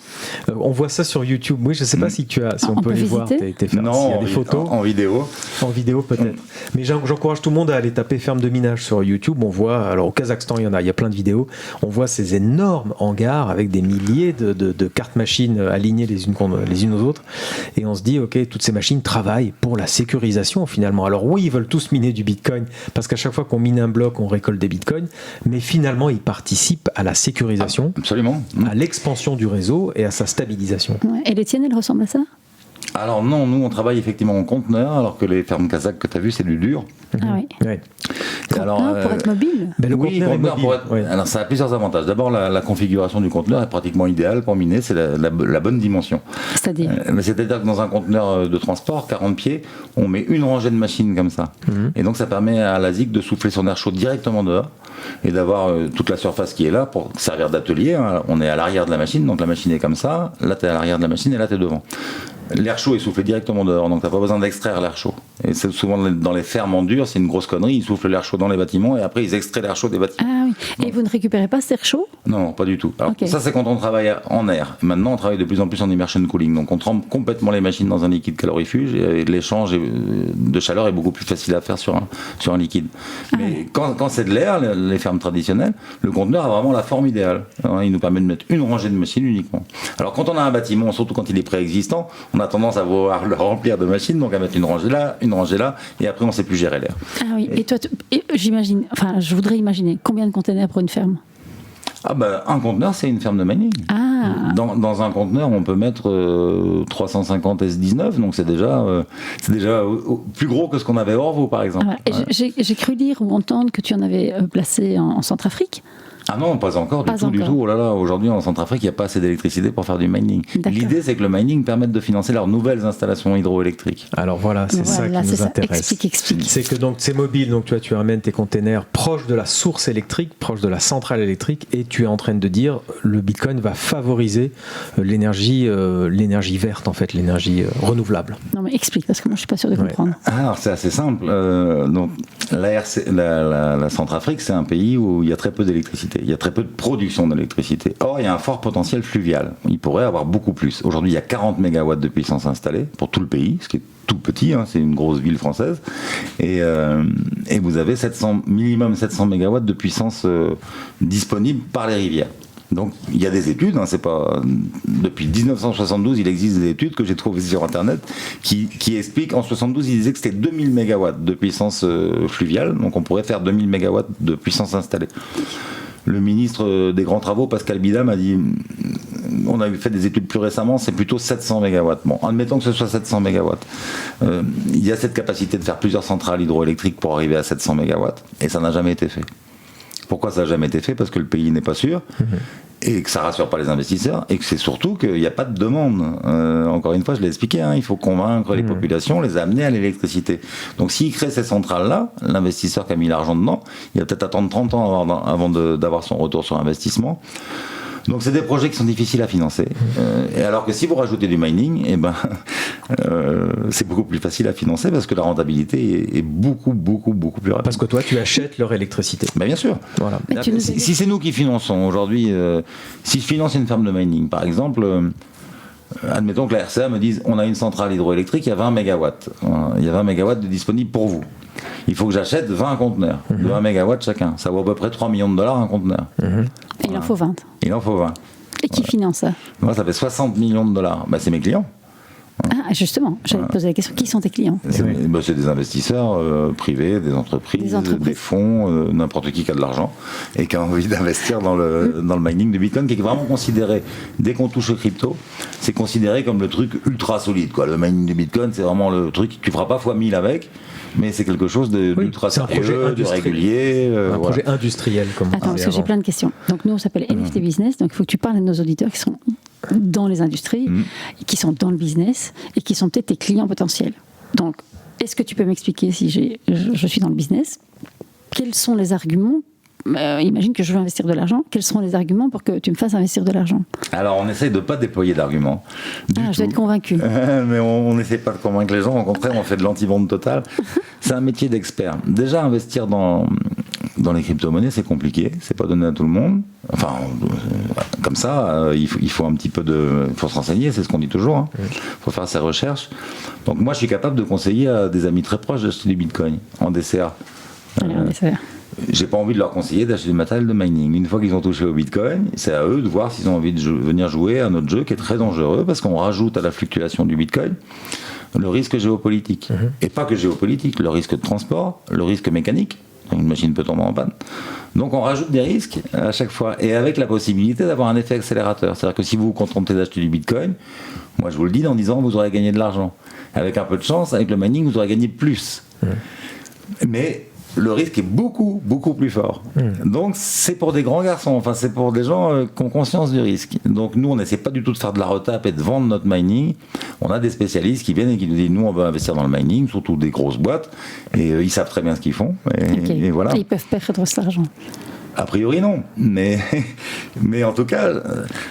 On voit ça sur YouTube. Oui, je ne sais pas si on peut les voir. Non, s'il y a des photos. En vidéo. En vidéo peut-être. Mais j'encourage tout le monde à aller taper ferme de minage sur YouTube. On voit, alors au Kazakhstan il y a plein de vidéos. On voit ces énormes hangars avec des milliers de cartes machines alignées les unes aux autres. Et on se dit, ok, toutes ces machines travaillent pour la sécurisation finalement. Alors oui, ils veulent tous miner du Bitcoin parce qu'à chaque fois qu'on mine un bloc, on récolte des Bitcoins. Mais finalement, ils participent à la sécurisation, absolument, à l'expansion du réseau et à sa stabilisation. Ouais. Et les tiennes, elles ressemblent à ça? Alors non, nous on travaille effectivement en conteneur, alors que les fermes kazakhs que tu as vues, c'est du dur. Ah oui. Ouais. Conteneur pour être mobile. Ben, le oui, conteneur pour être... Oui. Alors ça a plusieurs avantages. D'abord, la configuration du conteneur est pratiquement idéale pour miner, c'est la bonne dimension. C'est-à-dire c'est-à-dire que dans un conteneur de transport, 40 pieds, on met une rangée de machines comme ça. Et donc ça permet à l'ASIC de souffler son air chaud directement dehors et d'avoir toute la surface qui est là pour servir d'atelier. Hein. On est à l'arrière de la machine, donc la machine est comme ça, là tu es à l'arrière de la machine et là tu es devant. L'air chaud est soufflé directement dehors, donc t'as pas besoin d'extraire l'air chaud. Et c'est souvent dans les fermes en dur, c'est une grosse connerie, ils soufflent l'air chaud dans les bâtiments et après ils extraient l'air chaud des bâtiments. Ah oui. Et donc, vous ne récupérez pas cet air chaud? Non, pas du tout. Alors, ça c'est quand on travaille en air. Maintenant on travaille de plus en plus en immersion cooling, donc on trempe complètement les machines dans un liquide calorifuge et l'échange de chaleur est beaucoup plus facile à faire sur un liquide. Mais quand c'est de l'air, les fermes traditionnelles, le conteneur a vraiment la forme idéale. Alors, il nous permet de mettre une rangée de machines uniquement. Alors quand on a un bâtiment, surtout quand il est préexistant, on a tendance à vouloir le remplir de machines, donc à mettre une rangée là, et après on ne sait plus gérer l'air. Ah oui, et toi, j'imagine, enfin je voudrais imaginer, combien de containers pour une ferme? Ah bah, un conteneur, c'est une ferme de mining. Ah. Dans un conteneur, on peut mettre 350 S19, donc c'est déjà plus gros que ce qu'on avait à Orvaux, par exemple. Ah, ouais. J'ai cru lire ou entendre que tu en avais placé en Centrafrique. Ah non, pas encore, du tout. Oh là là, aujourd'hui en Centrafrique, il n'y a pas assez d'électricité pour faire du mining. L'idée, c'est que le mining permette de financer leurs nouvelles installations hydroélectriques. Alors voilà, c'est ça qui nous intéresse. Explique. C'est que donc c'est mobile, donc tu amènes tes containers proches de la source électrique, proche de la centrale électrique, et tu es en train de dire le Bitcoin va favoriser l'énergie verte, en fait, l'énergie renouvelable. Non mais explique, parce que moi je suis pas sûr de comprendre. Alors c'est assez simple. Donc la Centrafrique, c'est un pays où il y a très peu d'électricité. Il y a très peu de production d'électricité. Or, il y a un fort potentiel fluvial. Il pourrait avoir beaucoup plus. Aujourd'hui, il y a 40 MW de puissance installée pour tout le pays, ce qui est tout petit, hein, c'est une grosse ville française. Et vous avez minimum 700 MW de puissance disponible par les rivières. Donc il y a des études, hein, c'est pas depuis 1972 il existe des études que j'ai trouvées sur internet qui expliquent, en 72 ils disaient que c'était 2000 MW de puissance fluviale, donc on pourrait faire 2000 MW de puissance installée. Le ministre des Grands Travaux, Pascal Bidam, a dit, on a fait des études plus récemment, c'est plutôt 700 MW. Bon, admettons que ce soit 700 MW. Il y a cette capacité de faire plusieurs centrales hydroélectriques pour arriver à 700 MW, et ça n'a jamais été fait. Pourquoi ça n'a jamais été fait? Parce que le pays n'est pas sûr, et que ça rassure pas les investisseurs, et que c'est surtout qu'il n'y a pas de demande. Encore une fois, je l'ai expliqué, hein, il faut convaincre les populations, les amener à l'électricité. Donc s'il crée ces centrales-là, l'investisseur qui a mis l'argent dedans, il va peut-être attendre 30 ans avant d'avoir son retour sur investissement. Donc c'est des projets qui sont difficiles à financer. Et alors que si vous rajoutez du mining, c'est beaucoup plus facile à financer parce que la rentabilité est beaucoup plus rapide. Parce que toi, tu achètes leur électricité. Ben bien sûr. Voilà. Si c'est nous qui finançons aujourd'hui, si je finance une ferme de mining, par exemple, admettons que la RCA me dise on a une centrale hydroélectrique, il y a 20 MW. Il y a 20 MW de disponibles pour vous. Il faut que j'achète 20 conteneurs de 20 MW chacun. Ça vaut à peu près 3 millions de dollars un conteneur. Et il en faut 20. Il en faut 20. Et qui finance ça? Moi, ça fait 60 millions de dollars. Ben, c'est mes clients. Ah, justement, j'allais te poser la question, qui sont tes clients? C'est des investisseurs privés, des entreprises, des fonds, n'importe qui a de l'argent et qui a envie d'investir dans le mining de Bitcoin, qui est vraiment considéré, dès qu'on touche au crypto, c'est considéré comme le truc ultra solide, quoi. Le mining de Bitcoin, c'est vraiment le truc, tu ne feras pas x1000 avec, mais c'est quelque chose d'ultra sérieux, de régulier. Projet industriel, comme vous Attends, parce que j'ai plein de questions. Donc nous, on s'appelle NFT Business, donc il faut que tu parles à nos auditeurs qui sont dans les industries, qui sont dans le business et qui sont peut-être tes clients potentiels. Donc, est-ce que tu peux m'expliquer, si je suis dans le business, quels sont les arguments? Imagine que je veux investir de l'argent. Quels seront les arguments pour que tu me fasses investir de l'argent? Alors, on essaye de ne pas déployer d'arguments. Je dois être convaincu. Mais on n'essaie pas de convaincre les gens. Au contraire, on fait de l'anti-vente totale. C'est un métier d'expert. Déjà, investir dans les crypto-monnaies, c'est compliqué. C'est pas donné à tout le monde. Enfin, comme ça, il faut un petit peu il faut se renseigner. C'est ce qu'on dit toujours. Il faut faire ses recherches. Donc, moi, je suis capable de conseiller à des amis très proches d'acheter du Bitcoin en DCA. Allez, en DCA. J'ai pas envie de leur conseiller d'acheter du matériel de mining. Une fois qu'ils ont touché au Bitcoin, c'est à eux de voir s'ils ont envie de venir jouer à notre jeu qui est très dangereux parce qu'on rajoute à la fluctuation du Bitcoin le risque géopolitique. Et pas que géopolitique, le risque de transport, le risque mécanique. Une machine peut tomber en panne. Donc on rajoute des risques à chaque fois et avec la possibilité d'avoir un effet accélérateur. C'est-à-dire que si vous vous contentez d'acheter du Bitcoin, moi je vous le dis dans 10 ans, vous aurez gagné de l'argent. Avec un peu de chance, avec le mining, vous aurez gagné plus. Mais le risque est beaucoup, beaucoup plus fort. Donc, c'est pour des grands garçons, enfin, c'est pour des gens qui ont conscience du risque. Donc, nous, on n'essaie pas du tout de faire de la retape et de vendre notre mining. On a des spécialistes qui viennent et qui nous disent, nous, on veut investir dans le mining, surtout des grosses boîtes, et ils savent très bien ce qu'ils font. Et voilà. Ils peuvent perdre cet argent. A priori non, mais en tout cas,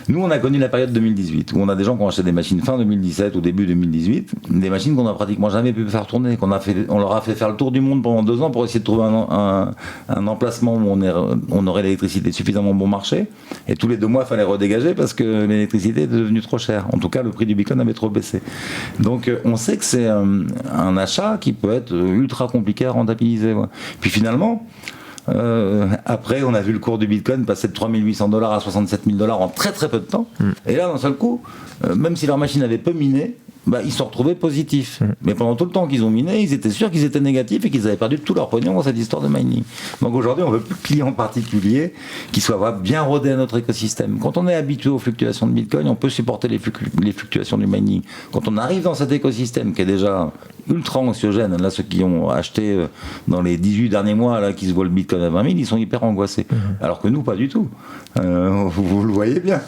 nous on a connu la période 2018 où on a des gens qui ont acheté des machines fin 2017 ou début 2018, des machines qu'on n'a pratiquement jamais pu faire tourner, on leur a fait faire le tour du monde pendant 2 ans pour essayer de trouver un emplacement où on aurait l'électricité suffisamment bon marché, et tous les 2 mois il fallait redégager parce que l'électricité est devenue trop chère. En tout cas, le prix du Bitcoin avait trop baissé. Donc on sait que c'est un achat qui peut être ultra compliqué à rentabiliser. Ouais. Puis finalement, après, on a vu le cours du Bitcoin passer de 3 800 $ à 67 000 $ en très très peu de temps. Et là, d'un seul coup, même si leur machine avait peu miné, ils se sont retrouvés positifs. Mais pendant tout le temps qu'ils ont miné, ils étaient sûrs qu'ils étaient négatifs et qu'ils avaient perdu tout leur pognon dans cette histoire de mining. Donc aujourd'hui, on veut plus de clients particuliers qui soient bien rodés à notre écosystème. Quand on est habitué aux fluctuations de Bitcoin, on peut supporter les fluctuations du mining. Quand on arrive dans cet écosystème qui est déjà ultra anxiogène, là, ceux qui ont acheté dans les 18 derniers mois, là, qui se voient le Bitcoin à 20 000, ils sont hyper angoissés. Alors que nous, pas du tout. Vous le voyez bien.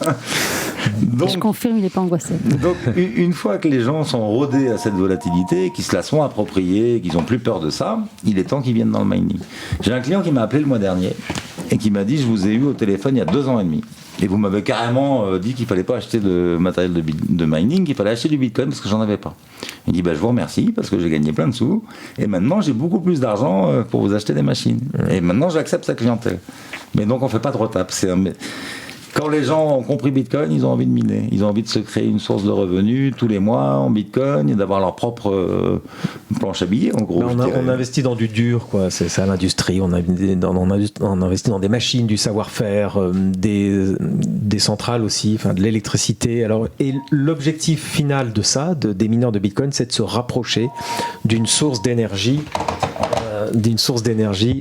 Donc, je confirme, il n'est pas angoissé. Donc, une fois que les gens sont rodés à cette volatilité, qu'ils se la sont appropriés, qu'ils n'ont plus peur de ça, il est temps qu'ils viennent dans le mining. J'ai un client qui m'a appelé le mois dernier et qui m'a dit, je vous ai eu au téléphone il y a 2 ans et demi. Et vous m'avez carrément dit qu'il ne fallait pas acheter de matériel de mining, qu'il fallait acheter du Bitcoin parce que j'en avais pas. Il dit, je vous remercie parce que j'ai gagné plein de sous et maintenant j'ai beaucoup plus d'argent pour vous acheter des machines. Et maintenant j'accepte sa clientèle. Mais donc on ne fait pas de retape. Quand les gens ont compris Bitcoin, ils ont envie de miner. Ils ont envie de se créer une source de revenus tous les mois en Bitcoin et d'avoir leur propre planche à billets, en gros. On investit dans du dur, quoi. C'est ça l'industrie. On investit dans des machines, du savoir-faire, des centrales aussi, enfin de l'électricité. Alors, et l'objectif final de ça, des mineurs de Bitcoin, c'est de se rapprocher d'une source d'énergie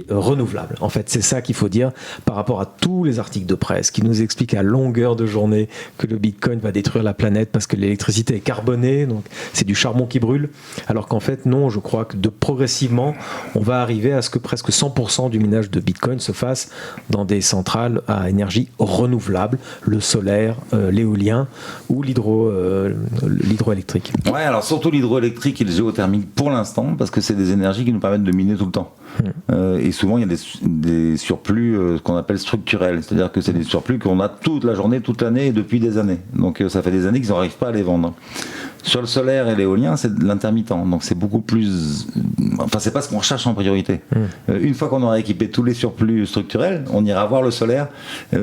renouvelable. En fait, c'est ça qu'il faut dire par rapport à tous les articles de presse qui nous expliquent à longueur de journée que le Bitcoin va détruire la planète parce que l'électricité est carbonée, donc c'est du charbon qui brûle. Alors qu'en fait, non, je crois que progressivement, on va arriver à ce que presque 100% du minage de Bitcoin se fasse dans des centrales à énergie renouvelable, le solaire, l'éolien ou l'hydroélectrique. Ouais, alors surtout l'hydroélectrique et le géothermique pour l'instant, parce que c'est des énergies qui nous permettent de miner tout le temps. Et souvent il y a des surplus qu'on appelle structurels, c'est-à-dire que c'est des surplus qu'on a toute la journée, toute l'année et depuis des années. Donc ça fait des années qu'ils n'arrivent pas à les vendre. Sur le solaire et l'éolien, c'est de l'intermittent, donc c'est beaucoup plus enfin, c'est pas ce qu'on recherche en priorité. Une fois qu'on aura équipé tous les surplus structurels, on ira voir le solaire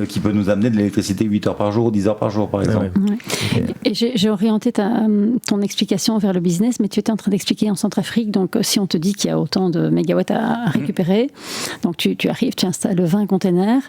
qui peut nous amener de l'électricité 8 heures par jour ou 10 heures par jour, par exemple. Ouais. Et j'ai orienté ton explication vers le business, mais tu étais en train d'expliquer en Centrafrique, donc si on te dit qu'il y a autant de mégawatts à récupérer, donc tu arrives, tu installes 20 containers,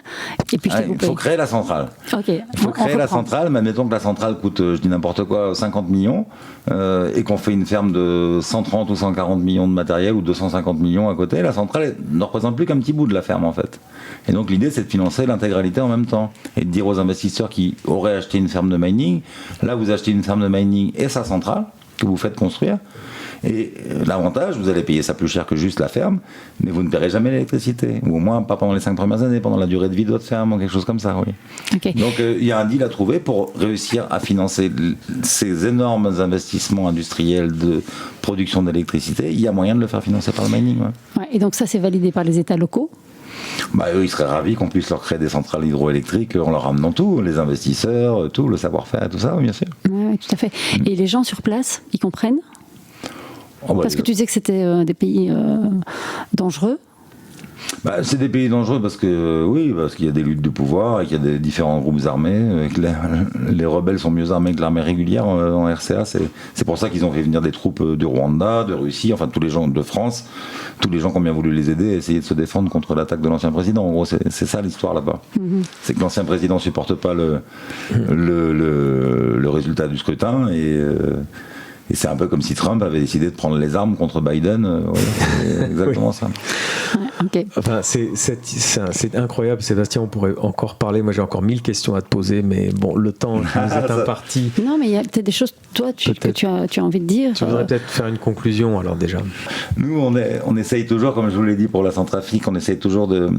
et puis il faut créer la centrale. Okay. Il faut créer la centrale, mais admettons que la centrale coûte, je dis n'importe quoi, 50 millions, et qu'on fait une ferme de 130 ou 140 millions de matériel ou 250 millions à côté, la centrale ne représente plus qu'un petit bout de la ferme en fait. Et donc l'idée c'est de financer l'intégralité en même temps et de dire aux investisseurs qui auraient acheté une ferme de mining, là vous achetez une ferme de mining et sa centrale que vous faites construire. Et l'avantage, vous allez payer ça plus cher que juste la ferme, mais vous ne paierez jamais l'électricité. Ou au moins pas pendant les 5 premières années, pendant la durée de vie de votre ferme ou quelque chose comme ça. Oui. Okay. Donc il y a un deal à trouver pour réussir à financer ces énormes investissements industriels de production d'électricité. Il y a moyen de le faire financer par le mining. Ouais. Ouais, et donc ça, c'est validé par les États locaux? Eux, ils seraient ravis qu'on puisse leur créer des centrales hydroélectriques en leur ramenant tout, les investisseurs, tout, le savoir-faire et tout ça, bien sûr. Oui, tout à fait. Et les gens sur place, ils comprennent? Parce que tu disais que c'était des pays dangereux. C'est des pays dangereux parce qu'il y a des luttes de pouvoir et qu'il y a des différents groupes armés, et que les rebelles sont mieux armés que l'armée régulière en RCA. C'est pour ça qu'ils ont fait venir des troupes du Rwanda, de Russie, enfin tous les gens de France, tous les gens qui ont bien voulu les aider à essayer de se défendre contre l'attaque de l'ancien président. En gros, c'est ça l'histoire là-bas. C'est que l'ancien président ne supporte pas le résultat du scrutin et c'est un peu comme si Trump avait décidé de prendre les armes contre Biden. C'est exactement ça. Okay. Enfin, c'est incroyable, Sébastien. On pourrait encore parler. Moi, j'ai encore 1000 questions à te poser, mais bon, le temps nous est imparti. Non, mais il y a peut-être des choses, toi, que tu as envie de dire. Tu voudrais peut-être faire une conclusion, alors déjà. Nous, on essaye toujours, comme je vous l'ai dit pour la Centrafrique, on essaye toujours de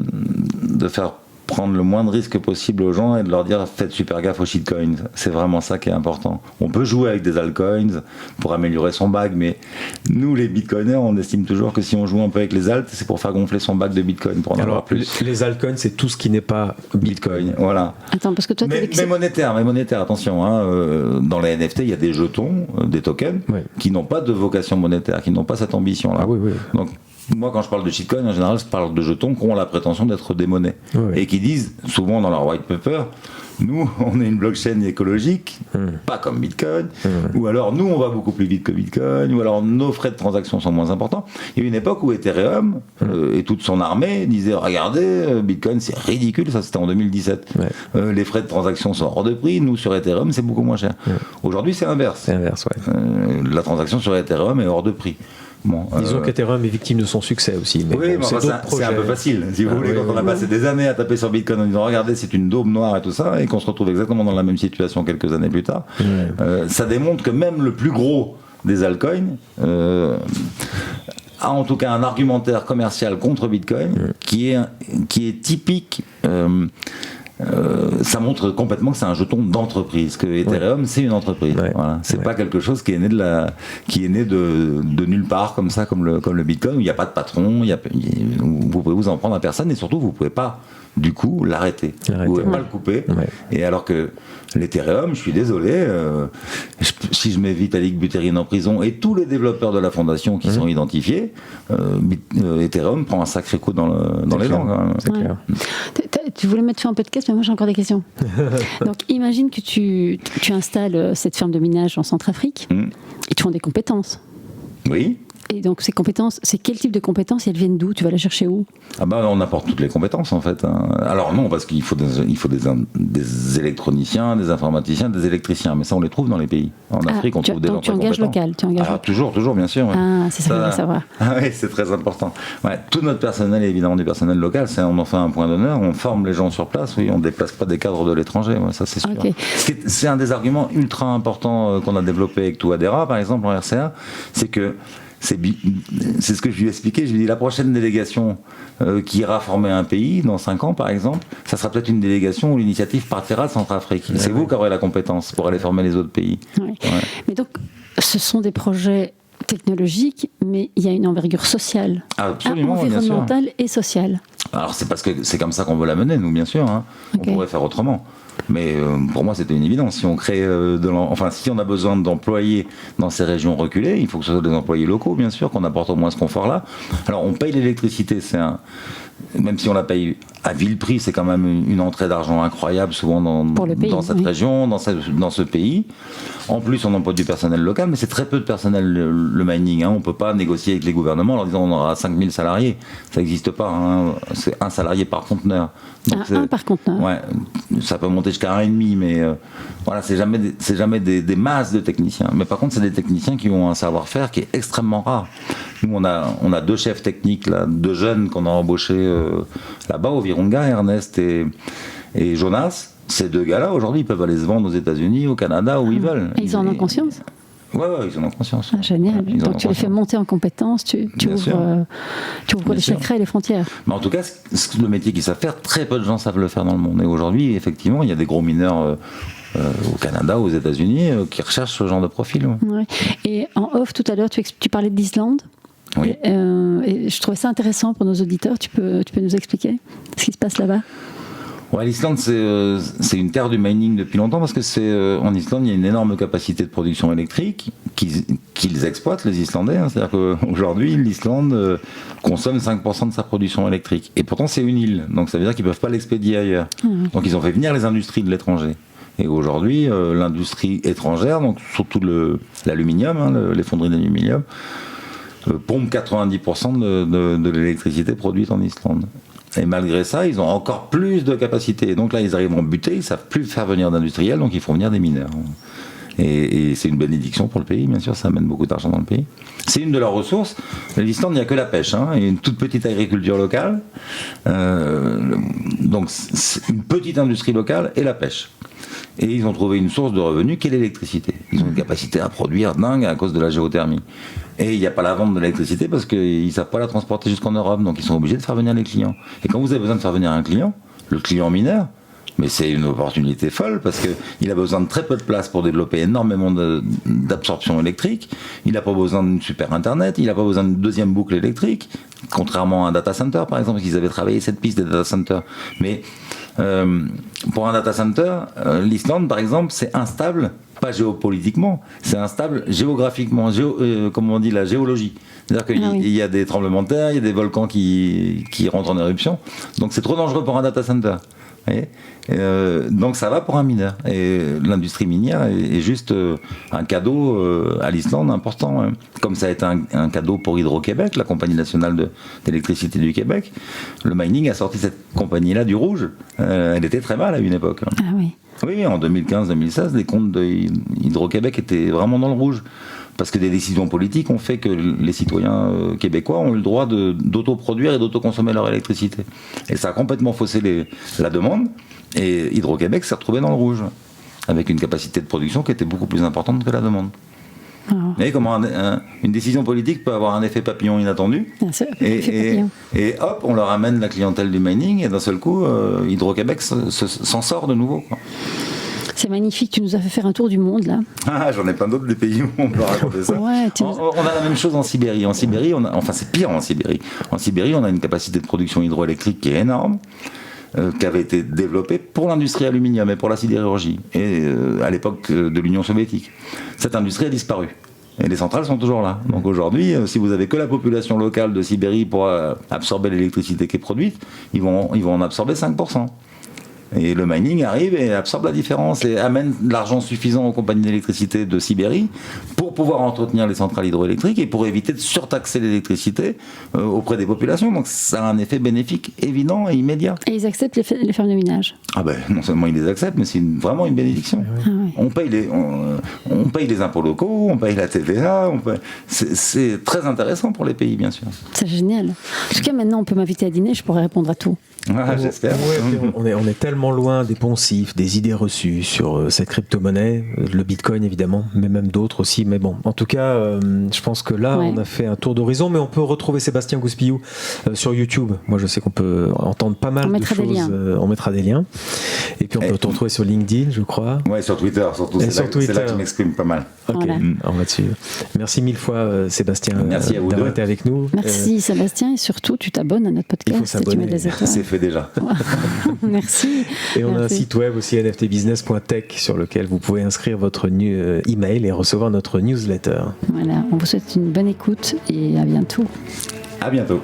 faire prendre le moins de risques possible aux gens et de leur dire faites super gaffe aux shitcoins. C'est vraiment ça qui est important. On peut jouer avec des altcoins pour améliorer son bag, mais nous les bitcoiners, on estime toujours que si on joue un peu avec les alts, c'est pour faire gonfler son bag de bitcoin pour en avoir plus. Les altcoins, c'est tout ce qui n'est pas bitcoin. Voilà. Attends, parce que toi, mais monétaire, attention. Dans les NFT, il y a des jetons, des tokens, qui n'ont pas de vocation monétaire, qui n'ont pas cette ambition-là. Ah, oui. Donc, moi, quand je parle de shitcoin, en général, je parle de jetons qui ont la prétention d'être des monnaies. Et qui disent, souvent dans leur white paper, nous, on est une blockchain écologique, pas comme Bitcoin, ou alors nous, on va beaucoup plus vite que Bitcoin, ou alors nos frais de transaction sont moins importants. Il y a une époque où Ethereum et toute son armée disaient, regardez, Bitcoin, c'est ridicule, ça c'était en 2017. Les frais de transaction sont hors de prix, nous, sur Ethereum, c'est beaucoup moins cher. Aujourd'hui, c'est inverse. C'est inverse, la transaction sur Ethereum est hors de prix. Bon, disons qu'Ethereum est victime de son succès aussi. Mais oui, c'est un peu facile. Si vous voulez, quand on a passé des années à taper sur Bitcoin en disant regardez, c'est une daube noire et tout ça, et qu'on se retrouve exactement dans la même situation quelques années plus tard, ça démontre que même le plus gros des altcoins a en tout cas un argumentaire commercial contre Bitcoin qui est typique. Ça montre complètement que c'est un jeton d'entreprise, que Ethereum c'est une entreprise. Voilà. C'est pas quelque chose qui est né de nulle part comme ça, comme le Bitcoin où il n'y a pas de patron, vous pouvez vous en prendre à personne et surtout vous pouvez pas du coup l'arrêter. Vous pouvez pas le couper. Et alors que l'Ethereum, je suis désolé, si je mets Vitalik Buterin en prison et tous les développeurs de la fondation qui sont identifiés, Ethereum prend un sacré coup dans les dents. C'est clair. Tu voulais mettre fin un podcast, mais moi j'ai encore des questions. Donc imagine que tu installes cette ferme de minage en Centrafrique, ils te font des compétences. Oui. Et donc ces compétences, c'est quel type de compétences et elles viennent d'où? Tu vas les chercher où? On apporte toutes les compétences en fait. Alors non, parce qu'il faut des électroniciens, des informaticiens, des électriciens, mais ça on les trouve dans les pays. En Afrique, on trouve des gens très compétents. Tu engages local. Toujours, bien sûr. Ah, c'est ça que je voulais savoir. Oui, c'est très important. Tout notre personnel est évidemment du personnel local. On en fait un point d'honneur. On forme les gens sur place. Oui, on ne déplace pas des cadres de l'étranger. Ça c'est sûr. Okay. C'est un des arguments ultra importants qu'on a développé avec Touadéra, par exemple en RCA, c'est que c'est ce que je lui ai expliqué. Je lui ai dit la prochaine délégation qui ira former un pays dans 5 ans par exemple, ça sera peut-être une délégation où l'initiative partira de Centrafrique. C'est vous qui aurez la compétence pour aller former les autres pays. Mais donc ce sont des projets technologiques, mais il y a une envergure sociale, environnementale et sociale. Alors c'est parce que c'est comme ça qu'on veut la mener, nous bien sûr. On pourrait faire autrement. Mais pour moi, c'était une évidence. Si on crée si on a besoin d'employés dans ces régions reculées, il faut que ce soit des employés locaux, bien sûr, qu'on apporte au moins ce confort-là. Alors, on paye l'électricité, même si on la paye à vil prix, c'est quand même une entrée d'argent incroyable, souvent dans cette région, dans ce pays. En plus, on emploie du personnel local, mais c'est très peu de personnel, le mining. On ne peut pas négocier avec les gouvernements en leur disant on aura 5000 salariés. Ça n'existe pas. C'est un salarié par conteneur. Donc un par conteneur. Ouais, ça peut monter jusqu'à 1,5, mais voilà, c'est jamais des masses de techniciens. Mais par contre, c'est des techniciens qui ont un savoir-faire qui est extrêmement rare. Nous, on a 2 chefs techniques, là, 2 jeunes qu'on a embauchés là-bas au Virunga, Ernest et Jonas. Ces 2 gars-là, aujourd'hui, ils peuvent aller se vendre aux États-Unis, au Canada, où ils veulent. Et ils en ont conscience ? Ouais, ils en ont conscience. Ah, génial. Donc tu les fais monter en compétences, tu ouvres les chakras et les frontières. Mais en tout cas, le métier qu'ils savent faire, très peu de gens savent le faire dans le monde. Et aujourd'hui, effectivement, il y a des gros mineurs au Canada, aux États-Unis, qui recherchent ce genre de profil. Ouais. Et en off, tout à l'heure, tu parlais de l'Islande. Oui. Et je trouvais ça intéressant pour nos auditeurs. Tu peux nous expliquer ce qui se passe là-bas ? Ouais, l'Islande, c'est une terre du mining depuis longtemps parce que en Islande, il y a une énorme capacité de production électrique qu'ils exploitent, les Islandais. C'est-à-dire qu'aujourd'hui, l'Islande consomme 5% de sa production électrique. Et pourtant, c'est une île. Donc ça veut dire qu'ils ne peuvent pas l'expédier ailleurs. Donc ils ont fait venir les industries de l'étranger. Et aujourd'hui, l'industrie étrangère, donc surtout l'aluminium, les fonderies d'aluminium, pompe 90% de l'électricité produite en Islande. Et malgré ça, ils ont encore plus de capacité. Donc là, ils arrivent en butée, ils ne savent plus faire venir d'industriels, donc ils font venir des mineurs. Et c'est une bénédiction pour le pays, bien sûr, ça amène beaucoup d'argent dans le pays. C'est une de leurs ressources. L'Islande, il n'y a que la pêche, et une toute petite agriculture locale. Donc c'est une petite industrie locale et la pêche. Et ils ont trouvé une source de revenus qui est l'électricité. Ils ont une capacité à produire dingue à cause de la géothermie. Et il n'y a pas la vente de l'électricité parce qu'ils ne savent pas la transporter jusqu'en Europe, donc ils sont obligés de faire venir les clients. Et quand vous avez besoin de faire venir un client, le client mineur, mais c'est une opportunité folle parce qu'il a besoin de très peu de place pour développer énormément d'absorption électrique. Il n'a pas besoin d'une super internet, il n'a pas besoin d'une deuxième boucle électrique, contrairement à un data center par exemple, parce qu'ils avaient travaillé cette piste des data centers. Mais pour un data center, l'Islande par exemple, c'est instable, pas géopolitiquement, c'est instable géographiquement, comme on dit, la géologie. C'est-à-dire qu'il y a des tremblements de terre, il y a des volcans qui rentrent en éruption, donc c'est trop dangereux pour un data center. Donc ça va pour un mineur. Et l'industrie minière est juste un cadeau à l'Islande important, comme ça a été un cadeau pour Hydro-Québec, la compagnie nationale d'électricité du Québec. Le mining a sorti cette compagnie-là du rouge. Elle était très mal à une époque. Ah oui. Oui, en 2015-2016, les comptes de Hydro-Québec étaient vraiment dans le rouge. Parce que des décisions politiques ont fait que les citoyens québécois ont eu le droit d'autoproduire et d'autoconsommer leur électricité. Et ça a complètement faussé la demande. Et Hydro-Québec s'est retrouvé dans le rouge, avec une capacité de production qui était beaucoup plus importante que la demande. Vous voyez comment une décision politique peut avoir un effet papillon inattendu. Bien sûr, et hop, on leur amène la clientèle du mining, et d'un seul coup, Hydro-Québec s'en sort de nouveau, quoi. C'est magnifique, tu nous as fait faire un tour du monde là. Ah, j'en ai plein d'autres des pays où on peut raconter ça. Ouais, on a la même chose en Sibérie. En Sibérie, c'est pire en Sibérie. En Sibérie, on a une capacité de production hydroélectrique qui est énorme, qui avait été développée pour l'industrie aluminium et pour la sidérurgie, et à l'époque de l'Union soviétique. Cette industrie a disparu. Et les centrales sont toujours là. Donc aujourd'hui, si vous avez que la population locale de Sibérie pour absorber l'électricité qui est produite, ils vont en absorber 5%. Et le mining arrive et absorbe la différence et amène de l'argent suffisant aux compagnies d'électricité de Sibérie pour pouvoir entretenir les centrales hydroélectriques et pour éviter de surtaxer l'électricité auprès des populations. Donc ça a un effet bénéfique évident et immédiat. Et ils acceptent les fermes de minage? Ah ben, non seulement ils les acceptent, mais c'est vraiment une bénédiction. Ah oui. On paye les impôts locaux, on paye la TVA, c'est très intéressant pour les pays, bien sûr. C'est génial. En tout cas, maintenant, on peut m'inviter à dîner, je pourrais répondre à tout. Ah, j'espère. Ouais, on est tellement loin des poncifs, des idées reçues sur cette crypto-monnaie, le Bitcoin évidemment, mais même d'autres aussi. Mais bon, en tout cas, je pense que là, on a fait un tour d'horizon, mais on peut retrouver Sébastien Gouspillou sur YouTube. Moi, je sais qu'on peut entendre pas mal de choses. On mettra des liens. Et puis on peut te retrouver sur LinkedIn, je crois. Ouais, sur Twitter, surtout. Et C'est là que je m'exprime pas mal. Ok, Voilà. on va dessus. Merci mille fois, Sébastien, Merci à vous d'avoir deux. été avec nous. Merci Sébastien, et surtout tu t'abonnes à notre podcast. Il faut s'abonner. Et tu mets des étoiles. C'est fait déjà. Merci. Et on a un Merci. site web aussi, nftbusiness.tech, sur lequel vous pouvez inscrire votre email et recevoir notre newsletter. Voilà, on vous souhaite une bonne écoute et à bientôt. À bientôt.